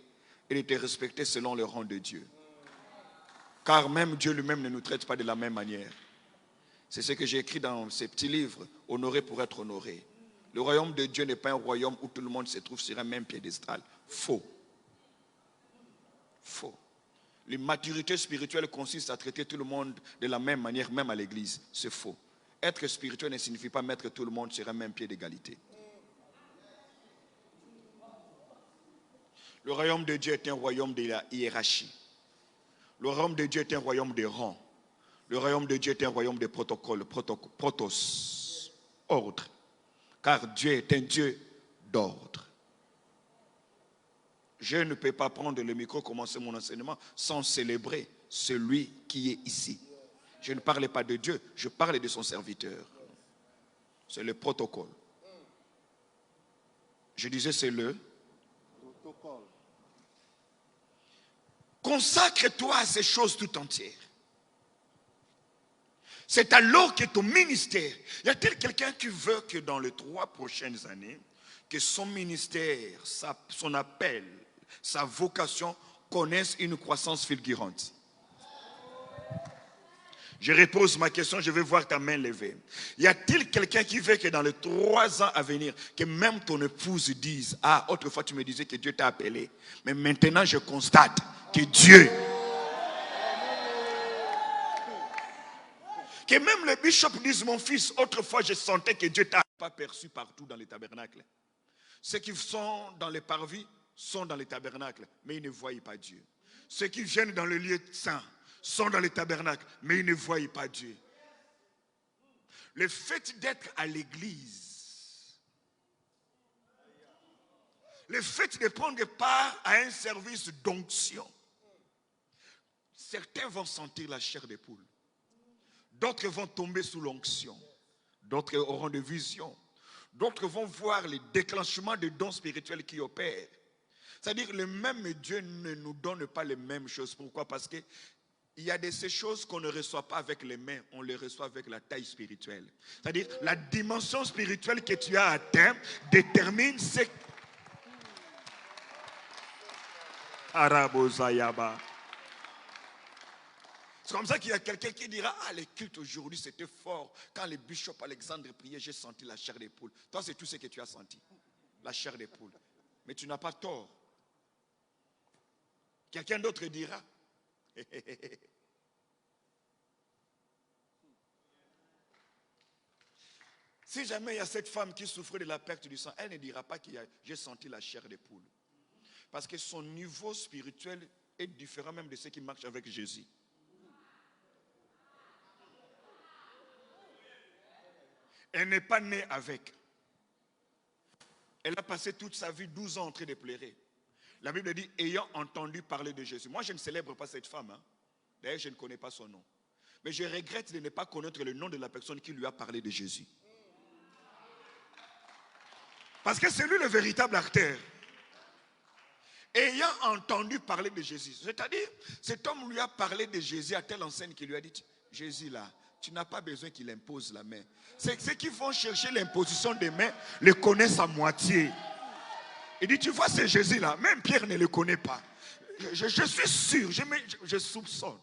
et de te respecter selon le rang de Dieu. Car même Dieu lui-même ne nous traite pas de la même manière. C'est ce que j'ai écrit dans ces petits livres, honorer pour être honoré. Le royaume de Dieu n'est pas un royaume où tout le monde se trouve sur un même piédestal. Faux. Faux. L'immaturité spirituelle consiste à traiter tout le monde de la même manière, même à l'église. C'est faux. Être spirituel ne signifie pas mettre tout le monde sur un même pied d'égalité. Le royaume de Dieu est un royaume de la hiérarchie. Le royaume de Dieu est un royaume de rang. Le royaume de Dieu est un royaume de protocole, protos, ordre. Car Dieu est un Dieu d'ordre. Je ne peux pas prendre le micro, commencer mon enseignement sans célébrer celui qui est ici. Je ne parle pas de Dieu, je parle de son serviteur. C'est le protocole. Je disais c'est le protocole. Consacre-toi à ces choses tout entières. C'est alors que ton ministère, y a-t-il quelqu'un qui veut que dans les 3 prochaines années, que son ministère, son appel, sa vocation connaissent une croissance fulgurante? Je repose ma question, je vais voir ta main levée. Y a-t-il quelqu'un qui veut que dans les 3 ans à venir, que même ton épouse dise, ah, autrefois tu me disais que Dieu t'a appelé, mais maintenant je constate que Dieu... Que même le bishop dise, mon fils, autrefois je sentais que Dieu t'a pas perçu partout dans les tabernacles. Ceux qui sont dans les parvis sont dans les tabernacles, mais ils ne voient pas Dieu. Ceux qui viennent dans le lieu saint sont dans les tabernacles, mais ils ne voient pas Dieu. Le fait d'être à l'église, le fait de prendre part à un service d'onction, certains vont sentir la chair des poules. D'autres vont tomber sous l'onction. D'autres auront des visions. D'autres vont voir les déclenchements de dons spirituels qui opèrent. C'est-à-dire le même Dieu ne nous donne pas les mêmes choses. Pourquoi? Parce qu'il y a de ces choses qu'on ne reçoit pas avec les mains, on les reçoit avec la taille spirituelle. C'est-à-dire la dimension spirituelle que tu as atteint détermine ce... Arabozayaba. C'est comme ça qu'il y a quelqu'un qui dira, ah, les cultes aujourd'hui c'était fort. Quand le bishop Alexandre priait, j'ai senti la chair des poules. Toi, c'est tout ce que tu as senti, la chair des poules. Mais tu n'as pas tort. Quelqu'un d'autre dira, si jamais il y a cette femme qui souffre de la perte du sang, elle ne dira pas que j'ai senti la chair des poules. Parce que son niveau spirituel est différent même de ceux qui marchent avec Jésus. Elle n'est pas née avec. Elle a passé toute sa vie, 12 ans en train de pleurer. La Bible dit, ayant entendu parler de Jésus. Moi, je ne célèbre pas cette femme. Hein. D'ailleurs, je ne connais pas son nom. Mais je regrette de ne pas connaître le nom de la personne qui lui a parlé de Jésus. Parce que c'est lui le véritable acteur. Ayant entendu parler de Jésus. C'est-à-dire, cet homme lui a parlé de Jésus à telle enseigne qu'il lui a dit, Jésus là, tu n'as pas besoin qu'il impose la main. C'est ceux qui vont chercher l'imposition des mains, le connaissent à moitié. Il dit, tu vois ce Jésus là, même Pierre ne le connaît pas. Je suis sûr, je soupçonne.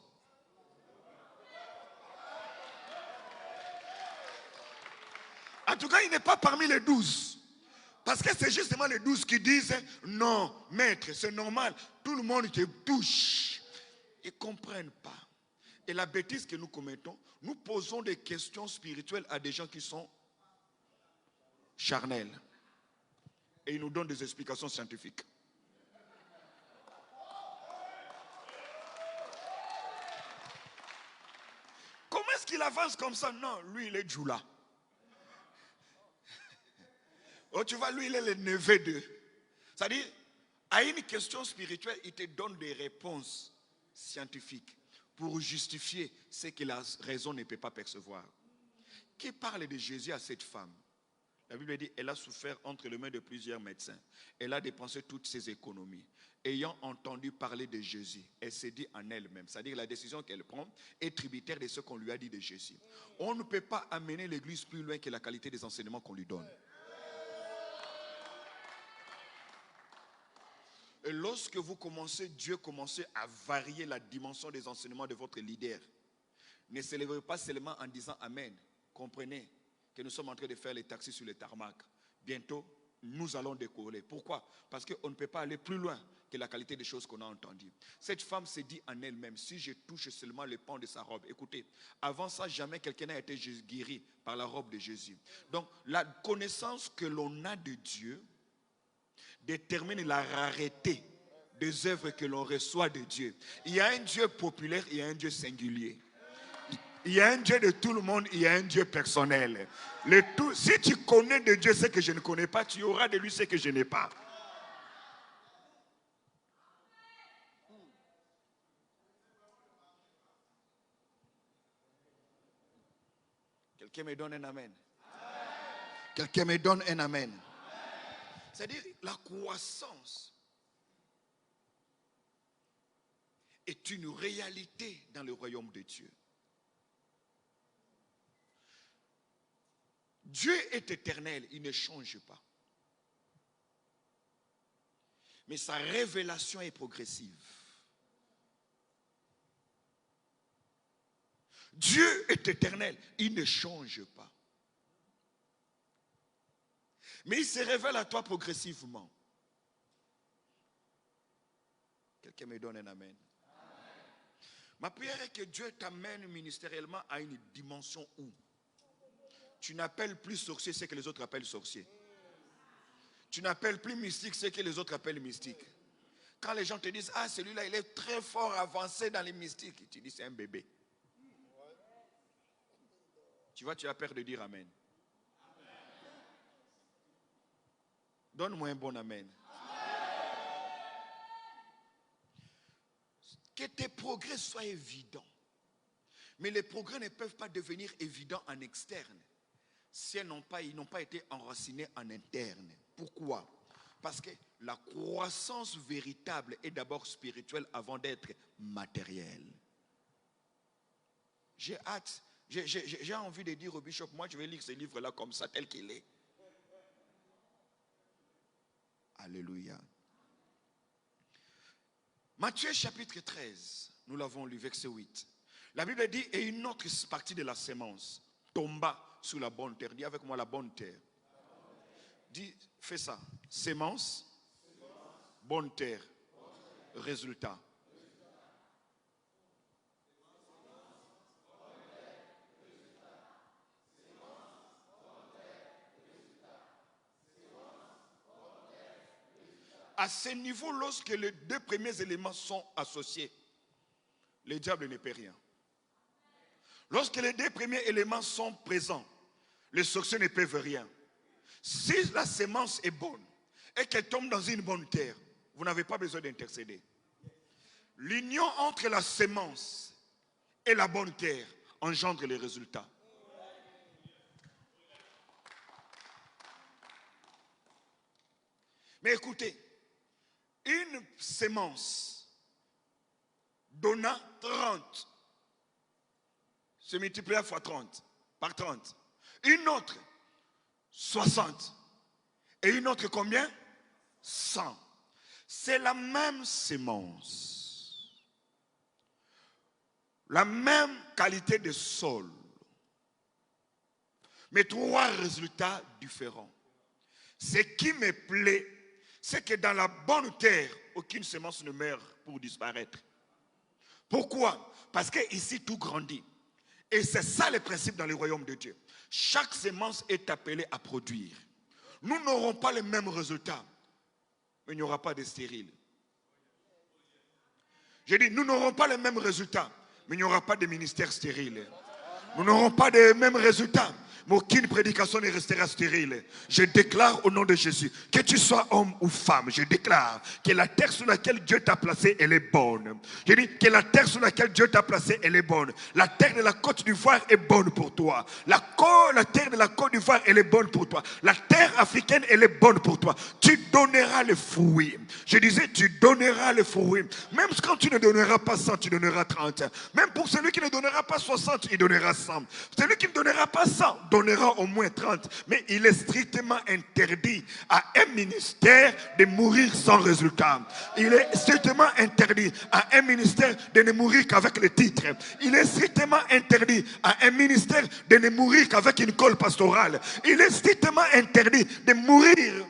En tout cas, il n'est pas parmi les 12. Parce que c'est justement les 12 qui disent, non, maître, c'est normal, tout le monde te touche. Ils ne comprennent pas. Et la bêtise que nous commettons, nous posons des questions spirituelles à des gens qui sont charnels. Et ils nous donnent des explications scientifiques. comment est-ce qu'il avance comme ça? Non, lui, il est Djoula. Oh, tu vois, lui, il est le neveu de. C'est-à-dire, à une question spirituelle, il te donne des réponses scientifiques pour justifier ce que la raison ne peut pas percevoir. Qui parle de Jésus à cette femme? La Bible dit, elle a souffert entre les mains de plusieurs médecins. Elle a dépensé toutes ses économies. Ayant entendu parler de Jésus, elle s'est dit en elle-même, c'est-à-dire la décision qu'elle prend est tributaire de ce qu'on lui a dit de Jésus. On ne peut pas amener l'église plus loin que la qualité des enseignements qu'on lui donne. Et lorsque vous commencez, Dieu commence à varier la dimension des enseignements de votre leader. Ne se lèvez pas seulement en disant Amen. Comprenez que nous sommes en train de faire les taxis sur le tarmac. Bientôt, nous allons décoller. Pourquoi? Parce qu'on ne peut pas aller plus loin que la qualité des choses qu'on a entendues. Cette femme s'est dit en elle-même, si je touche seulement le pan de sa robe. Écoutez, avant ça, jamais quelqu'un n'a été guéri par la robe de Jésus. Donc, la connaissance que l'on a de Dieu détermine la rareté des œuvres que l'on reçoit de Dieu. Il y a un Dieu populaire, il y a un Dieu singulier. Il y a un Dieu de tout le monde, il y a un Dieu personnel. Si tu connais de Dieu ce que je ne connais pas, tu auras de lui ce que je n'ai pas. Quelqu'un me donne un amen. Quelqu'un me donne un amen. C'est-à-dire la croissance est une réalité dans le royaume de Dieu. Dieu est éternel, il ne change pas. Mais sa révélation est progressive. Dieu est éternel, il ne change pas. Mais il se révèle à toi progressivement. Quelqu'un me donne un amen. Ma prière est que Dieu t'amène ministériellement à une dimension où tu n'appelles plus sorcier ce que les autres appellent sorcier. Tu n'appelles plus mystique ce que les autres appellent mystique. Quand les gens te disent, ah, celui-là, il est très fort avancé dans les mystiques, tu dis, c'est un bébé. Tu vois, tu as peur de dire amen. Donne-moi un bon amen. Que tes progrès soient évidents. Mais les progrès ne peuvent pas devenir évidents en externe si ils n'ont pas été enracinés en interne. Pourquoi? Parce que la croissance véritable est d'abord spirituelle avant d'être matérielle. J'ai hâte, j'ai envie de dire au bishop, moi je vais lire ce livre-là comme ça, tel qu'il est. Alléluia. Matthieu chapitre 13, nous l'avons lu, verset 8. La Bible dit, et une autre partie de la sémence tomba sur la bonne terre. Dis avec moi la bonne terre. Dis, fais ça. Sémence, bonne terre, résultat. À ce niveau, lorsque les deux premiers éléments sont associés, le diable ne peut rien. Lorsque les deux premiers éléments sont présents, les sorciers ne peuvent rien. Si la sémence est bonne et qu'elle tombe dans une bonne terre, vous n'avez pas besoin d'intercéder. L'union entre la sémence et la bonne terre engendre les résultats. Mais écoutez, une sémence donna 30. Se multiplia fois 30, par 30. Une autre, 60. Et une autre combien? 100. C'est la même sémence. La même qualité de sol. Mais trois résultats différents. Ce qui me plaît, c'est que dans la bonne terre, aucune semence ne meurt pour disparaître. Pourquoi? Parce qu'ici, tout grandit. Et c'est ça le principe dans le royaume de Dieu. Chaque semence est appelée à produire. Nous n'aurons pas les mêmes résultats, mais il n'y aura pas de stérile. Je dis, nous n'aurons pas les mêmes résultats, mais il n'y aura pas de ministère stérile. Nous n'aurons pas les mêmes résultats. Mais aucune prédication ne restera stérile. Je déclare au nom de Jésus, que tu sois homme ou femme, je déclare que la terre sur laquelle Dieu t'a placé, elle est bonne. Je dis que la terre sur laquelle Dieu t'a placé, elle est bonne. La terre de la Côte d'Ivoire est bonne pour toi. La terre de la Côte d'Ivoire, elle est bonne pour toi. La terre africaine, elle est bonne pour toi. Tu donneras le fruit. Je disais, tu donneras le fruit. Même quand tu ne donneras pas 100, tu donneras 30. Même pour celui qui ne donnera pas 60, il donnera 100. Celui qui ne donnera pas 100, donnera au moins 30. Mais il est strictement interdit à un ministère de mourir sans résultat. Il est strictement interdit à un ministère de ne mourir qu'avec le titre. Il est strictement interdit à un ministère de ne mourir qu'avec une colle pastorale. Il est strictement interdit de mourir.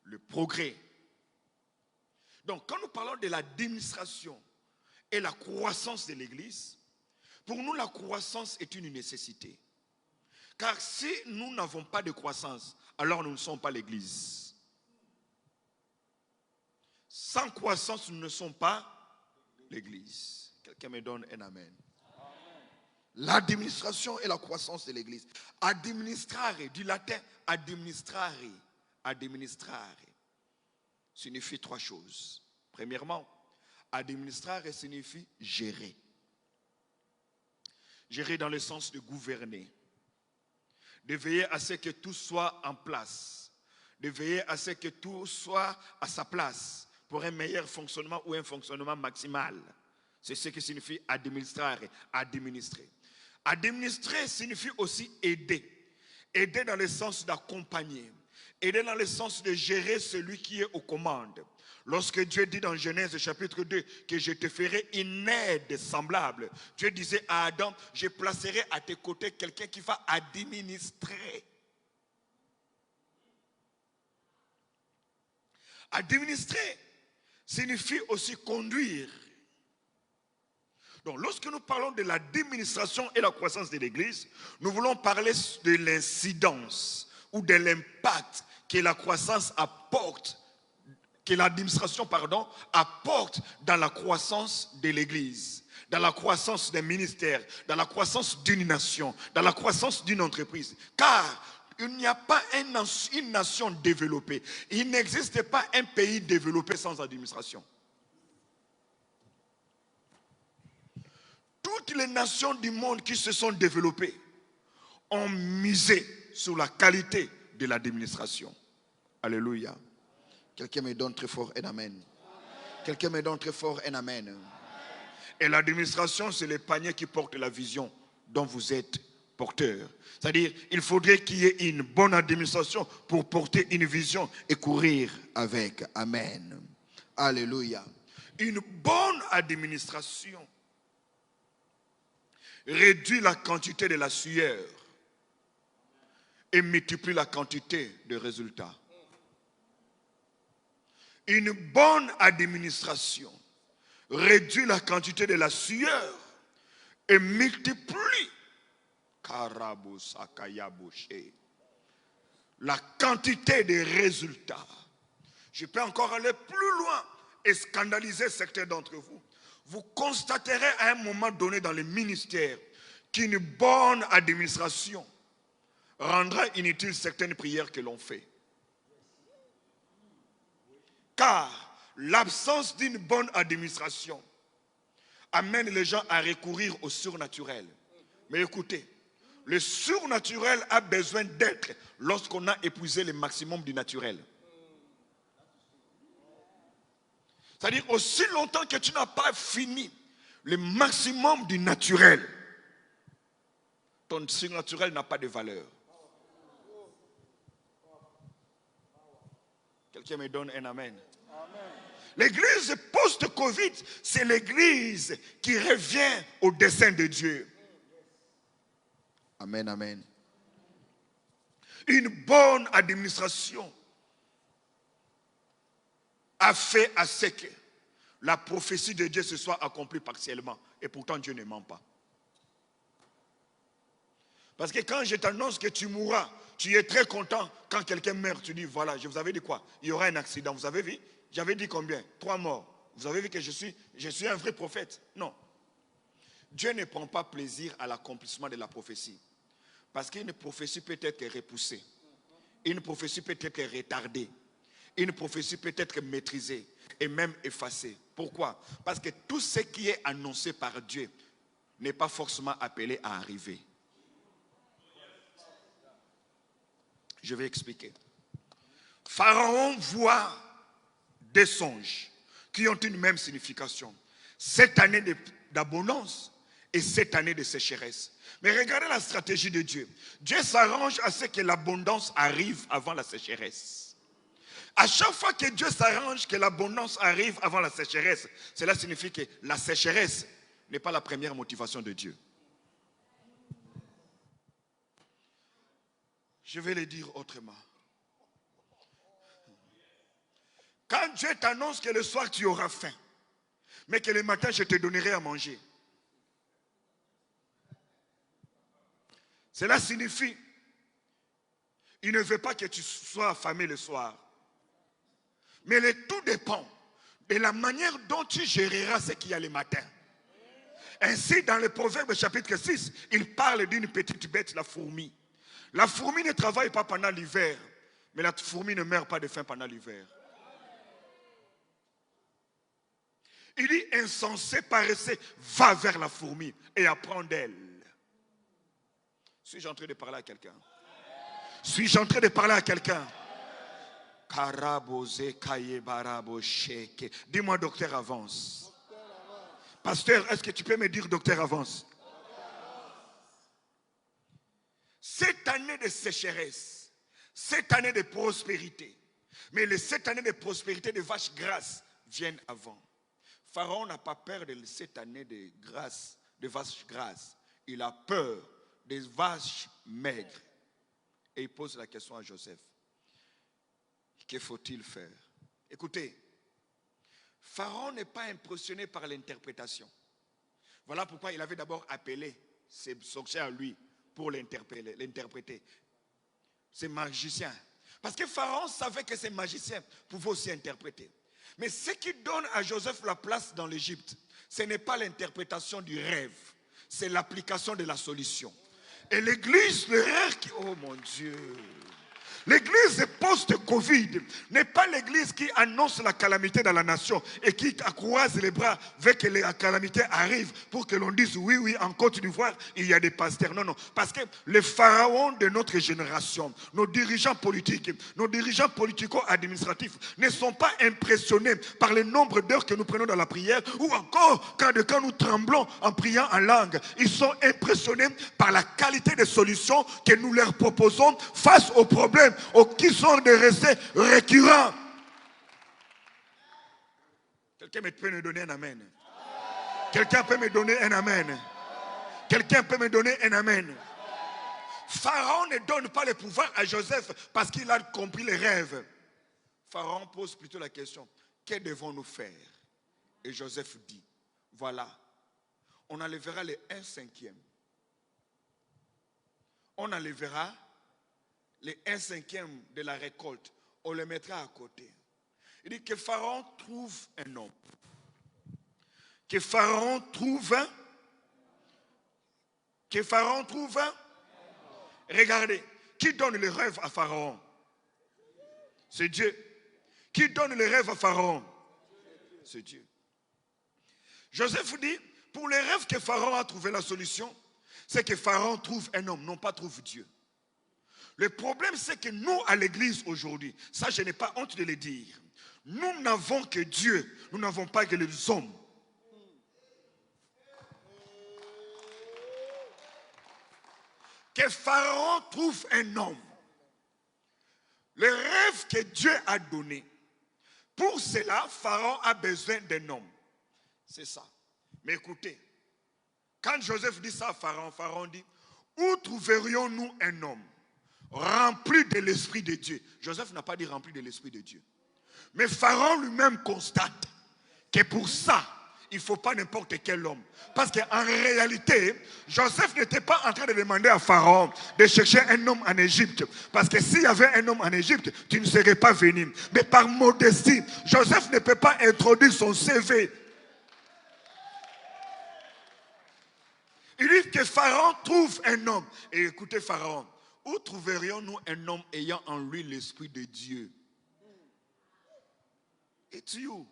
Le progrès. Donc quand nous parlons de l'administration et la croissance de l'Église, pour nous la croissance est une nécessité. Car si nous n'avons pas de croissance, alors nous ne sommes pas l'Église. Sans croissance, nous ne sommes pas l'Église. Quelqu'un me donne un amen. L'administration et la croissance de l'Église. Administrare, du latin administrare. Administrare signifie trois choses. Premièrement, administrare signifie gérer. Gérer dans le sens de gouverner. De veiller à ce que tout soit en place. De veiller à ce que tout soit à sa place pour un meilleur fonctionnement ou un fonctionnement maximal. C'est ce que signifie administrare, administrer. Administrer signifie aussi aider. Aider dans le sens d'accompagner. Aider dans le sens de gérer celui qui est aux commandes. Lorsque Dieu dit dans Genèse chapitre 2 que je te ferai une aide semblable, Dieu disait à Adam, je placerai à tes côtés quelqu'un qui va administrer. Administrer signifie aussi conduire. Donc lorsque nous parlons de l'administration et la croissance de l'Église, nous voulons parler de l'incidence ou de l'impact que la croissance apporte, que l'administration, apporte dans la croissance de l'Église, dans la croissance des ministères, dans la croissance d'une nation, dans la croissance d'une entreprise. Car il n'y a pas une nation développée. Il n'existe pas un pays développé sans administration. Toutes les nations du monde qui se sont développées ont misé sur la qualité de l'administration. Alléluia. Quelqu'un me donne très fort un amen. Quelqu'un me donne très fort un amen. Et l'administration, c'est le panier qui porte la vision dont vous êtes porteur. C'est-à-dire, il faudrait qu'il y ait une bonne administration pour porter une vision et courir avec. Amen. Alléluia. Une bonne administration réduit la quantité de la sueur et multiplie la quantité de résultats. Une bonne administration réduit la quantité de la sueur et multiplie la quantité de résultats. Je peux encore aller plus loin et scandaliser certains d'entre vous. Vous constaterez à un moment donné dans le ministère qu'une bonne administration rendra inutile certaines prières que l'on fait. Car l'absence d'une bonne administration amène les gens à recourir au surnaturel. Mais écoutez, le surnaturel a besoin d'être lorsqu'on a épuisé le maximum du naturel. C'est-à-dire, aussi longtemps que tu n'as pas fini le maximum du naturel, ton surnaturel n'a pas de valeur. Quelqu'un me donne un amen. L'église post-Covid, c'est l'église qui revient au dessein de Dieu. Amen, amen. Une bonne administration a fait à ce que la prophétie de Dieu se soit accomplie partiellement. Et pourtant, Dieu ne ment pas. Parce que quand je t'annonce que tu mourras, tu es très content. Quand quelqu'un meurt, tu dis, voilà, je vous avais dit quoi? Il y aura un accident. Vous avez vu? J'avais dit combien? 3 morts. vous avez vu que je suis un vrai prophète. Non. Dieu ne prend pas plaisir à l'accomplissement de la prophétie. Parce qu'une prophétie peut être repoussée. Une prophétie peut être retardée. Une prophétie peut être maîtrisée et même effacée. Pourquoi? Parce que tout ce qui est annoncé par Dieu n'est pas forcément appelé à arriver. Je vais expliquer. Pharaon voit des songes qui ont une même signification. Cette année d'abondance et cette année de sécheresse. Mais regardez la stratégie de Dieu. Dieu s'arrange à ce que l'abondance arrive avant la sécheresse. À chaque fois que Dieu s'arrange que l'abondance arrive avant la sécheresse, cela signifie que la sécheresse n'est pas la première motivation de Dieu. Je vais le dire autrement. Quand Dieu t'annonce que le soir tu auras faim, mais que le matin je te donnerai à manger, cela signifie il ne veut pas que tu sois affamé le soir. Mais le tout dépend de la manière dont tu géreras ce qu'il y a le matin. Ainsi, dans le Proverbe chapitre 6, il parle d'une petite bête, la fourmi. La fourmi ne travaille pas pendant l'hiver, mais la fourmi ne meurt pas de faim pendant l'hiver. Il dit, insensé, paresseux, va vers la fourmi et apprends d'elle. Suis-je en train de parler à quelqu'un? Suis-je en train de parler à quelqu'un? Dis-moi, docteur, avance. Pasteur, est-ce que tu peux me dire, docteur, avance? Cette année de sécheresse, cette année de prospérité, mais cette année de prospérité de vaches grasses viennent avant. Pharaon n'a pas peur de cette année de grâce, de vaches grasses. Il a peur des vaches maigres. Et il pose la question à Joseph. Que faut-il faire? Écoutez, Pharaon n'est pas impressionné par l'interprétation. Voilà pourquoi il avait d'abord appelé ses sorciers à lui pour l'interpréter. Ces magiciens. Parce que Pharaon savait que ces magiciens pouvaient aussi interpréter. Mais ce qui donne à Joseph la place dans l'Égypte, ce n'est pas l'interprétation du rêve, c'est l'application de la solution. Et l'église, le rêve qui... Oh mon Dieu! L'église post-Covid n'est pas l'église qui annonce la calamité dans la nation et qui croise les bras avec que la calamité arrive pour que l'on dise oui, en Côte d'Ivoire, il y a des pasteurs. Non, parce que les pharaons de notre génération, nos dirigeants politiques, nos dirigeants politico-administratifs ne sont pas impressionnés par le nombre d'heures que nous prenons dans la prière ou encore quand nous tremblons en priant en langue. Ils sont impressionnés par la qualité des solutions que nous leur proposons face aux problèmes qui sont des recettes récurrents. Quelqu'un peut me donner un amen? Quelqu'un peut me donner un amen? Quelqu'un peut me donner un amen? Pharaon ne donne pas le pouvoir à Joseph parce qu'il a compris les rêves. Pharaon pose plutôt la question, que devons-nous faire? Et Joseph dit, voilà, on enlèvera les 1/5. On enlèvera les 1/5 de la récolte, on le mettra à côté. Il dit que Pharaon trouve un homme. Que Pharaon trouve un. Que Pharaon trouve un. Regardez, qui donne le rêve à Pharaon? C'est Dieu. Qui donne le rêve à Pharaon? C'est Dieu. Joseph dit, pour les rêves que Pharaon a trouvé la solution, c'est que Pharaon trouve un homme, non pas trouve Dieu. Le problème, c'est que nous, à l'église aujourd'hui, ça je n'ai pas honte de le dire, nous n'avons que Dieu, nous n'avons pas que les hommes. Que Pharaon trouve un homme. Le rêve que Dieu a donné, pour cela, Pharaon a besoin d'un homme. C'est ça. Mais écoutez, quand Joseph dit ça à Pharaon, Pharaon dit, où trouverions-nous un homme rempli de l'Esprit de Dieu? Joseph n'a pas dit rempli de l'Esprit de Dieu. Mais Pharaon lui-même constate que pour ça, il ne faut pas n'importe quel homme. Parce qu'en réalité, Joseph n'était pas en train de demander à Pharaon de chercher un homme en Égypte. Parce que s'il y avait un homme en Égypte, tu ne serais pas venu. Mais par modestie, Joseph ne peut pas introduire son CV. Il dit que Pharaon trouve un homme. Et écoutez Pharaon, où trouverions-nous un homme ayant en lui l'esprit de Dieu? It's you.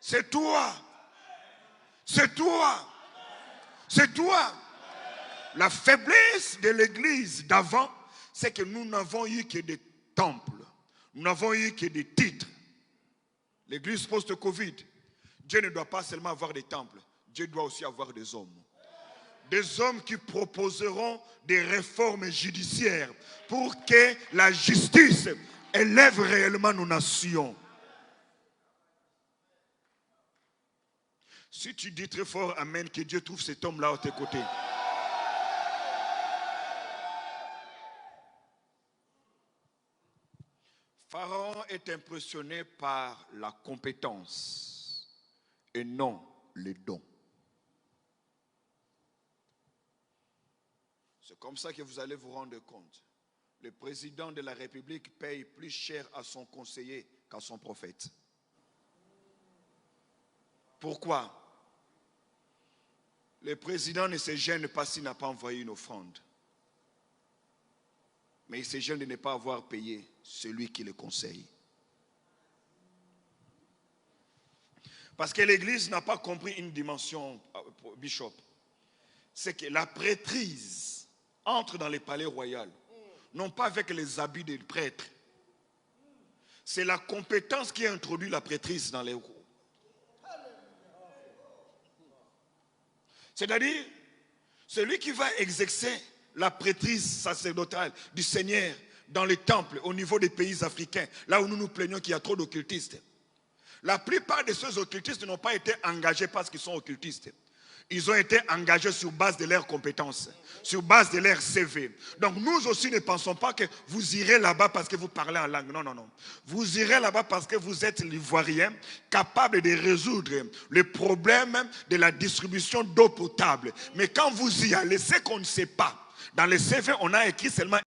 C'est toi. C'est toi. C'est toi. La faiblesse de l'église d'avant, c'est que nous n'avons eu que des temples. Nous n'avons eu que des titres. L'église post-Covid, Dieu ne doit pas seulement avoir des temples. Dieu doit aussi avoir des hommes. Des hommes qui proposeront des réformes judiciaires pour que la justice élève réellement nos nations. Si tu dis très fort Amen, que Dieu trouve cet homme-là à tes côtés. Pharaon est impressionné par la compétence et non les dons. C'est comme ça que vous allez vous rendre compte. Le président de la République paye plus cher à son conseiller qu'à son prophète. Pourquoi? Le président ne se gêne pas s'il n'a pas envoyé une offrande. Mais il se gêne de ne pas avoir payé celui qui le conseille. Parce que l'Église n'a pas compris une dimension, Bishop. C'est que la prêtrise entre dans les palais royaux, non pas avec les habits des prêtres. C'est la compétence qui a introduit la prêtrise dans les cours. C'est-à-dire, celui qui va exercer la prêtrise sacerdotale du Seigneur dans les temples au niveau des pays africains, là où nous nous plaignons qu'il y a trop d'occultistes. La plupart de ces occultistes n'ont pas été engagés parce qu'ils sont occultistes. Ils ont été engagés sur base de leurs compétences, sur base de leur CV. Donc nous aussi ne pensons pas que vous irez là-bas parce que vous parlez en langue. Non, non, non. Vous irez là-bas parce que vous êtes l'Ivoirien capable de résoudre le problème de la distribution d'eau potable. Mais quand vous y allez, c'est qu'on ne sait pas. Dans le CV, on a écrit seulement